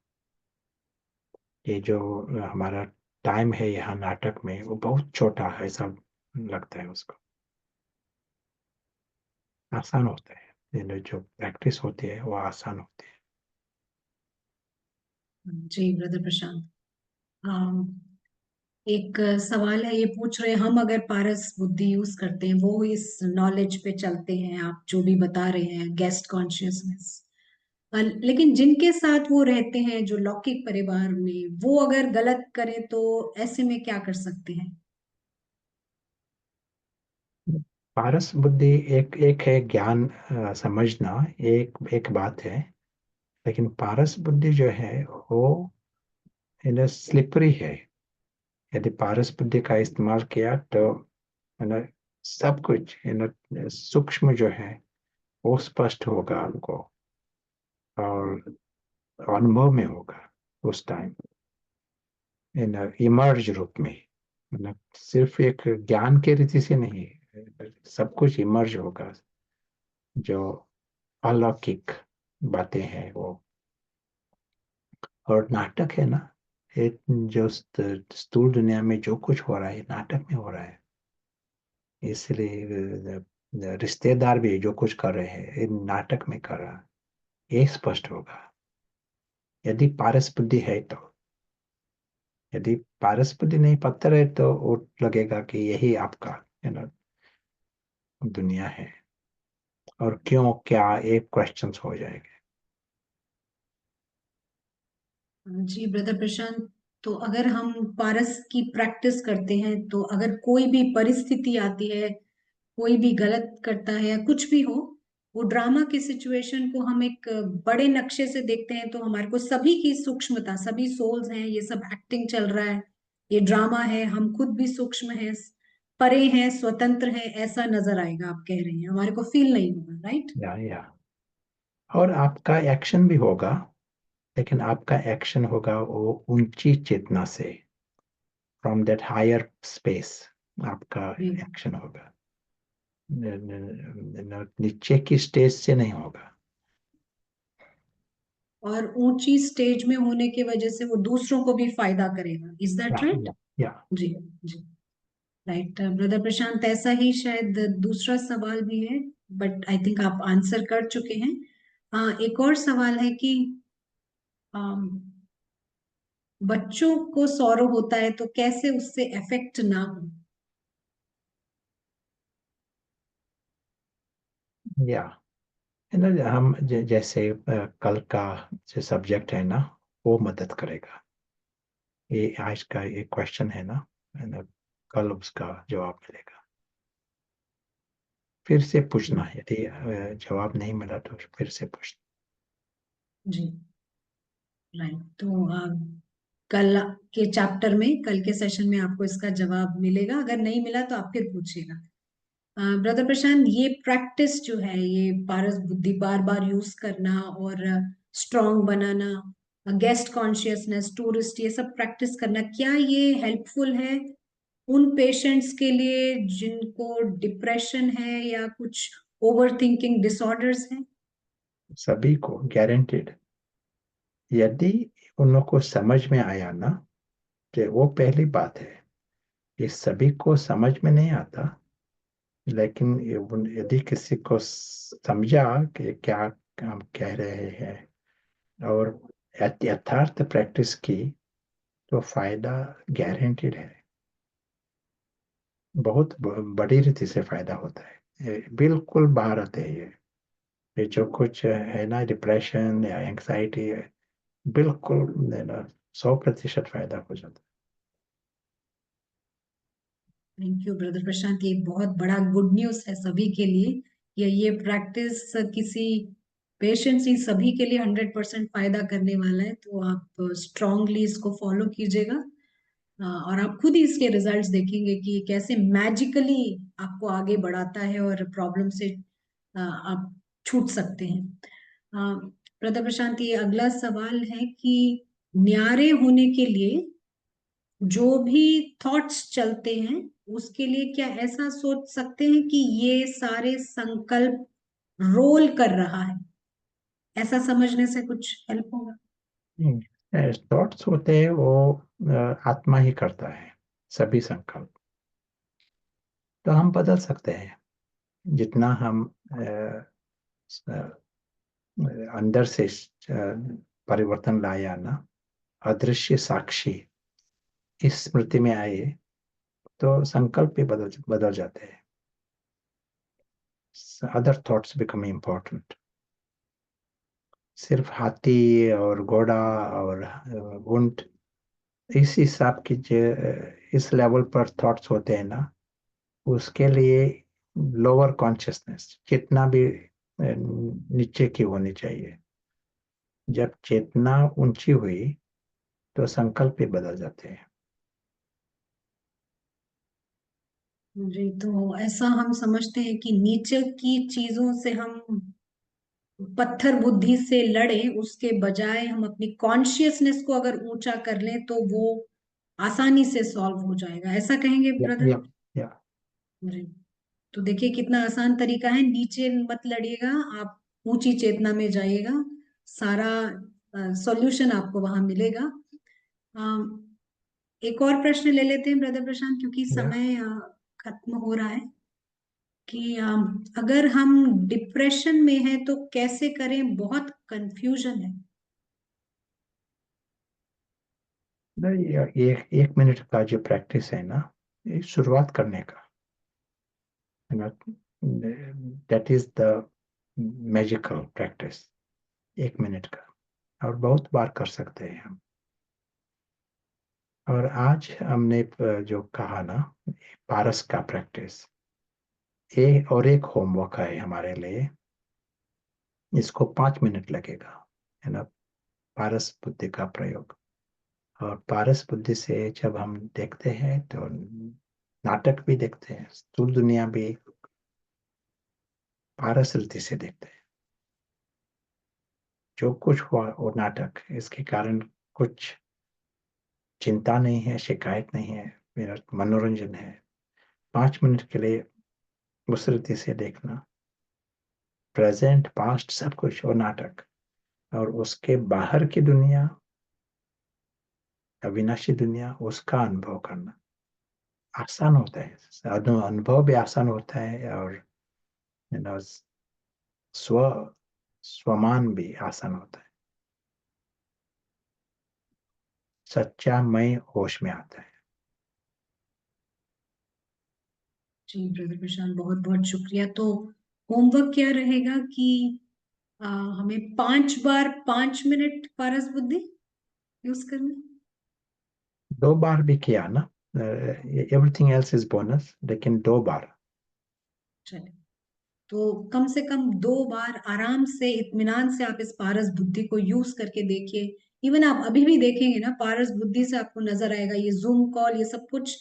ये जो हमारा टाइम है यहाँ नाटक में, वो बहुत छोटा है, ऐसा लगता है उसको। आसान होता है, जो प्रैक्टिस होती है वो आसान होती है। जी ब्रदर प्रशांत, एक सवाल है, ये पूछ रहे हैं, हम अगर पारस बुद्धि यूज करते हैं, वो इस नॉलेज पे चलते हैं, आप जो भी बता रहे हैं, गेस्ट कॉन्शियसनेस, लेकिन जिनके साथ वो रहते हैं जो लौकिक परिवार में, वो अगर गलत करें तो ऐसे में क्या कर सकते हैं? पारस बुद्धि एक एक है, ज्ञान समझना एक एक बात है, लेकिन पारस बुद्धि जो है वो स्लिपरी है। यदि पारस बुद्धि का इस्तेमाल किया तो है ना, सब कुछ सूक्ष्म जो है वो स्पष्ट होगा आपको, और अनुभव में होगा उस टाइम, इमर्ज रूप में, मतलब सिर्फ एक ज्ञान के रीति से नहीं, सब कुछ इमर्ज होगा। जो अलौकिक बातें हैं वो, और नाटक है ना, एक जो स्थूल दुनिया में जो कुछ हो रहा है नाटक में हो रहा है। इसलिए रिश्तेदार भी जो कुछ कर रहे हैं ये नाटक में कर रहा है, ये स्पष्ट होगा यदि पारस बुद्धि है तो। यदि पारस बुद्धि नहीं, पत्थर है, तो वो लगेगा कि यही आपका दुनिया है, और क्यों क्या एक क्वेश्चंस हो जाएंगे। जी ब्रदर प्रशांत, तो अगर हम पारस की प्रैक्टिस करते हैं, तो अगर कोई भी परिस्थिति आती है, कोई भी गलत करता है या कुछ भी हो, वो ड्रामा की सिचुएशन को हम एक बड़े नक्शे से देखते हैं, तो हमारे को सभी की सूक्ष्मता, सभी सोल्स हैं, ये सब एक्टिंग चल रहा है, ये ड्रामा है, हम खुद भी सूक्ष्म हैं, परे हैं, स्वतंत्र हैं, ऐसा नजर आएगा। आप कह रहे हैं हमारे को फील नहीं होगा, राइट? या और आपका एक्शन भी होगा, लेकिन आपका एक्शन होगा वो ऊंची चेतना से, फ्रॉम दैट हायर स्पेस आपका एक्शन होगा, नीचे की स्टेज से नहीं होगा। और ऊंची स्टेज में होने की वजह से वो दूसरों को भी फायदा करेगा, इज दैट या राइट? या या जी। जी। राइट ब्रदर प्रशांत, ऐसा ही शायद दूसरा सवाल भी है, बट आई थिंक आप आंसर कर चुके हैं। एक और सवाल है कि अम, बच्चों को सौरो होता है तो कैसे उससे अफेक्ट ना हो? या है ना, हम जैसे कल का जो सब्जेक्ट है ना, वो मदद करेगा। ये आज का ये क्वेश्चन है ना, कल उसका जवाब मिलेगा। फिर से पूछना, यदि जवाब नहीं मिला तो फिर से पूछना। जी, राइट। तो कल के चैप्टर में, कल के सेशन में आपको इसका जवाब मिलेगा। अगर नहीं मिला तो आप फिर पूछिएगा। ब्रदर प्रशांत, ये प्रैक्टिस जो है, ये पारस बुद्धि बार बार यूज करना और स्ट्रांग बनाना, गेस्ट कॉन्शियसनेस, टूरिस्ट, ये सब प्रैक्टिस करना, क्या ये हेल्पफुल है उन पेशेंट्स के लिए जिनको डिप्रेशन है या कुछ ओवर थिंकिंग डिसऑर्डर्स हैं? सभी को गारंटेड। यदि उन लोग को समझ में आया ना, तो वो पहली बात है। ये सभी को समझ में नहीं आता, लेकिन यदि किसी को समझा कि क्या हम कह रहे हैं और यथार्थ प्रैक्टिस की, तो फायदा गारंटेड है। बहुत बड़ी रीति से फायदा होता है। ये बिल्कुल बाहर आते हैं ये जो कुछ है ना, डिप्रेशन या एंग्जाइटी, बिल्कुल 100% फायदा हो जाता थैंक यू ब्रदर प्रशांत, ये बहुत बड़ा गुड न्यूज है सभी के लिए। ये प्रैक्टिस किसी पेशेंट्स, ही सभी के लिए 100% फायदा करने वाला है। तो आप स्ट्रांगली इसको फॉलो कीजिएगा। और आप खुद ही इसके रिजल्ट्स देखेंगे कि ये कैसे मैजिकली आपको आगे बढ़ाता है और प्रॉब्लम से आप छूट सकते हैं। ब्रदर प्रशांत, ये अगला सवाल है कि न्यारे होने के लिए जो भी थॉट्स चलते हैं, उसके लिए क्या ऐसा सोच सकते हैं कि ये सारे संकल्प रोल कर रहा है? ऐसा समझने से कुछ हेल्प होगा? है। थॉट्स होते हैं वो आत्मा ही करता है सभी संकल्प। तो हम बदल सकते हैं, जितना हम अंदर से परिवर्तन लाया ना, अदृश्य साक्षी इस स्मृति में आए, तो संकल्प भी बदल बदल जाते हैं। Other thoughts become important. सिर्फ हाथी और घोड़ा और ऊंट, इस हिसाब की जो इस लेवल पर थॉट्स होते हैं ना, उसके लिए लोअर कॉन्शियसनेस जितना भी नीचे की होनी चाहिए। जब चेतना ऊंची हुई, तो संकल्प भी बदल जाते हैं। जी, तो ऐसा हम समझते हैं कि नीचे की चीजों से हम पत्थर बुद्धि से लड़े, उसके बजाय हम अपनी कॉन्शियसनेस को अगर ऊंचा कर लें तो वो आसानी से सॉल्व हो जाएगा, ऐसा कहेंगे या ब्रदर? या या जी। तो देखिए कितना आसान तरीका है, नीचे मत लड़िएगा, आप ऊंची चेतना में जाइएगा, सारा सॉल्यूशन आपको वहां मिलेगा। अ, एक और प्रश्न ले लेते हैं ब्रदर प्रशांत, क्योंकि या समय खत्म हो रहा है, कि अगर हम डिप्रेशन में हैं तो कैसे करें, बहुत कंफ्यूजन है। नहीं, एक मिनट का जो प्रैक्टिस है ना, ये शुरुआत करने का है ना, that is the magical practice. 1 minute का, और बहुत बार कर सकते हैं हम। और आज हमने जो कहा ना, पारस का प्रैक्टिस, ये और एक होमवर्क है हमारे लिए। इसको 5 मिनट लगेगा, है ना, पारस बुद्धि का प्रयोग। और पारस बुद्धि से जब हम देखते हैं तो नाटक भी देखते हैं, स्थूल दुनिया भी पारस रीति से देखते हैं। जो कुछ हुआ वो नाटक, इसके कारण कुछ चिंता नहीं है, शिकायत नहीं है, मेरा मनोरंजन है। 5 मिनट के लिए उस रीति से देखना, प्रेजेंट पास्ट सब कुछ वो नाटक, और उसके बाहर की दुनिया, अविनाशी दुनिया, उसका अनुभव करना आसान होता है। अनुभव भी आसान होता है, और you know, स्व स्वमान भी आसान होता है। सच्चा मैं होश में आता है। जी ब्रदर प्रशांत, बहुत बहुत शुक्रिया। तो होमवर्क क्या रहेगा कि हमें 5 बार 5 मिनट पारस बुद्धि यूज करना। 2 बार भी किया ना, एवरीथिंग एल्स इज बोनस, लेकिन 2 बार। चलिए, तो कम से कम 2 बार आराम से इत्मीनान से आप इस पारस बुद्धि को यूज करके देखिए। इवन आप अभी भी देखेंगे ना, पारस बुद्धि से आपको नजर आएगा ये जूम कॉल, ये सब कुछ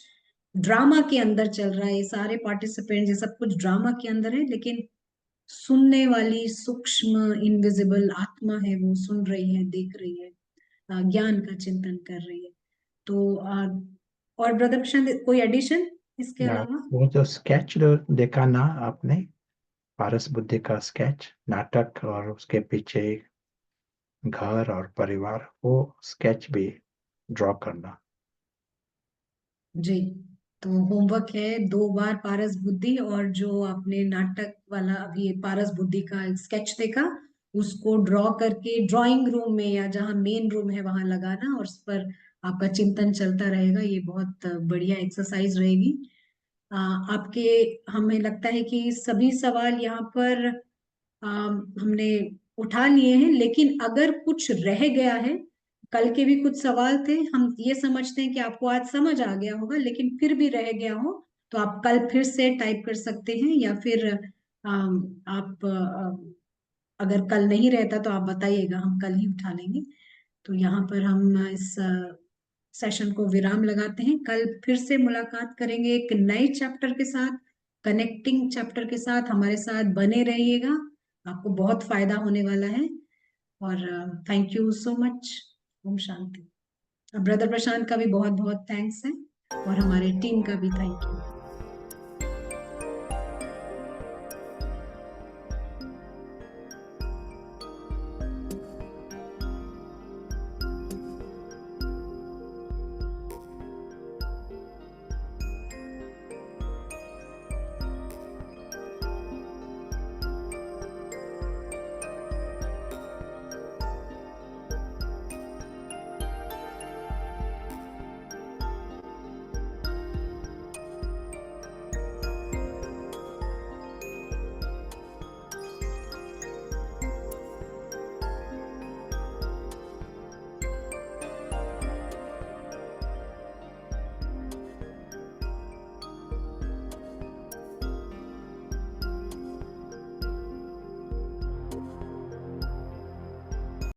ड्रामा के अंदर चल रहा है, ये सारे पार्टिसिपेंट, ये सब कुछ ड्रामा के अंदर है, लेकिन सुनने वाली सूक्ष्म इनविजिबल आत्मा है, वो सुन रही है, देख रही है, ज्ञान का चिंतन कर रही है। तो और ब्रदर प्रशांत, कोई एडिशन इसके या अलावा? वो जो स्केच देखा ना आपने, पारस बुद्धि का स्केच नाटक, और उसके पीछे घर और परिवार, वो स्केच भी ड्रॉ करना। जी, तो होमवर्क है 2 बार पारस बुद्धि, और जो आपने नाटक वाला अभी पारस बुद्धि का स्केच देखा, उसको ड्रॉ करके ड्राइंग रूम में या जहाँ मेन रूम है वहां लगाना, और उस पर आपका चिंतन चलता रहेगा। ये बहुत बढ़िया एक्सरसाइज रहेगी। आपके, हमें लगता है कि सभी सवाल यहाँ पर हमने उठा लिए हैं, लेकिन अगर कुछ रह गया है, कल के भी कुछ सवाल थे, हम ये समझते हैं कि आपको आज समझ आ गया होगा, लेकिन फिर भी रह गया हो तो आप कल फिर से टाइप कर सकते हैं, या फिर आप अगर कल नहीं रहता तो आप बताइएगा, हम कल ही उठा लेंगे। तो यहाँ पर हम इस सेशन को विराम लगाते हैं। कल फिर से मुलाकात करेंगे एक नए चैप्टर के साथ, कनेक्टिंग चैप्टर के साथ। हमारे साथ बने रहिएगा, आपको बहुत फायदा होने वाला है। और थैंक यू सो मच। ओम शांति। ब्रदर प्रशांत का भी बहुत बहुत थैंक्स है, और हमारे टीम का भी थैंक यू।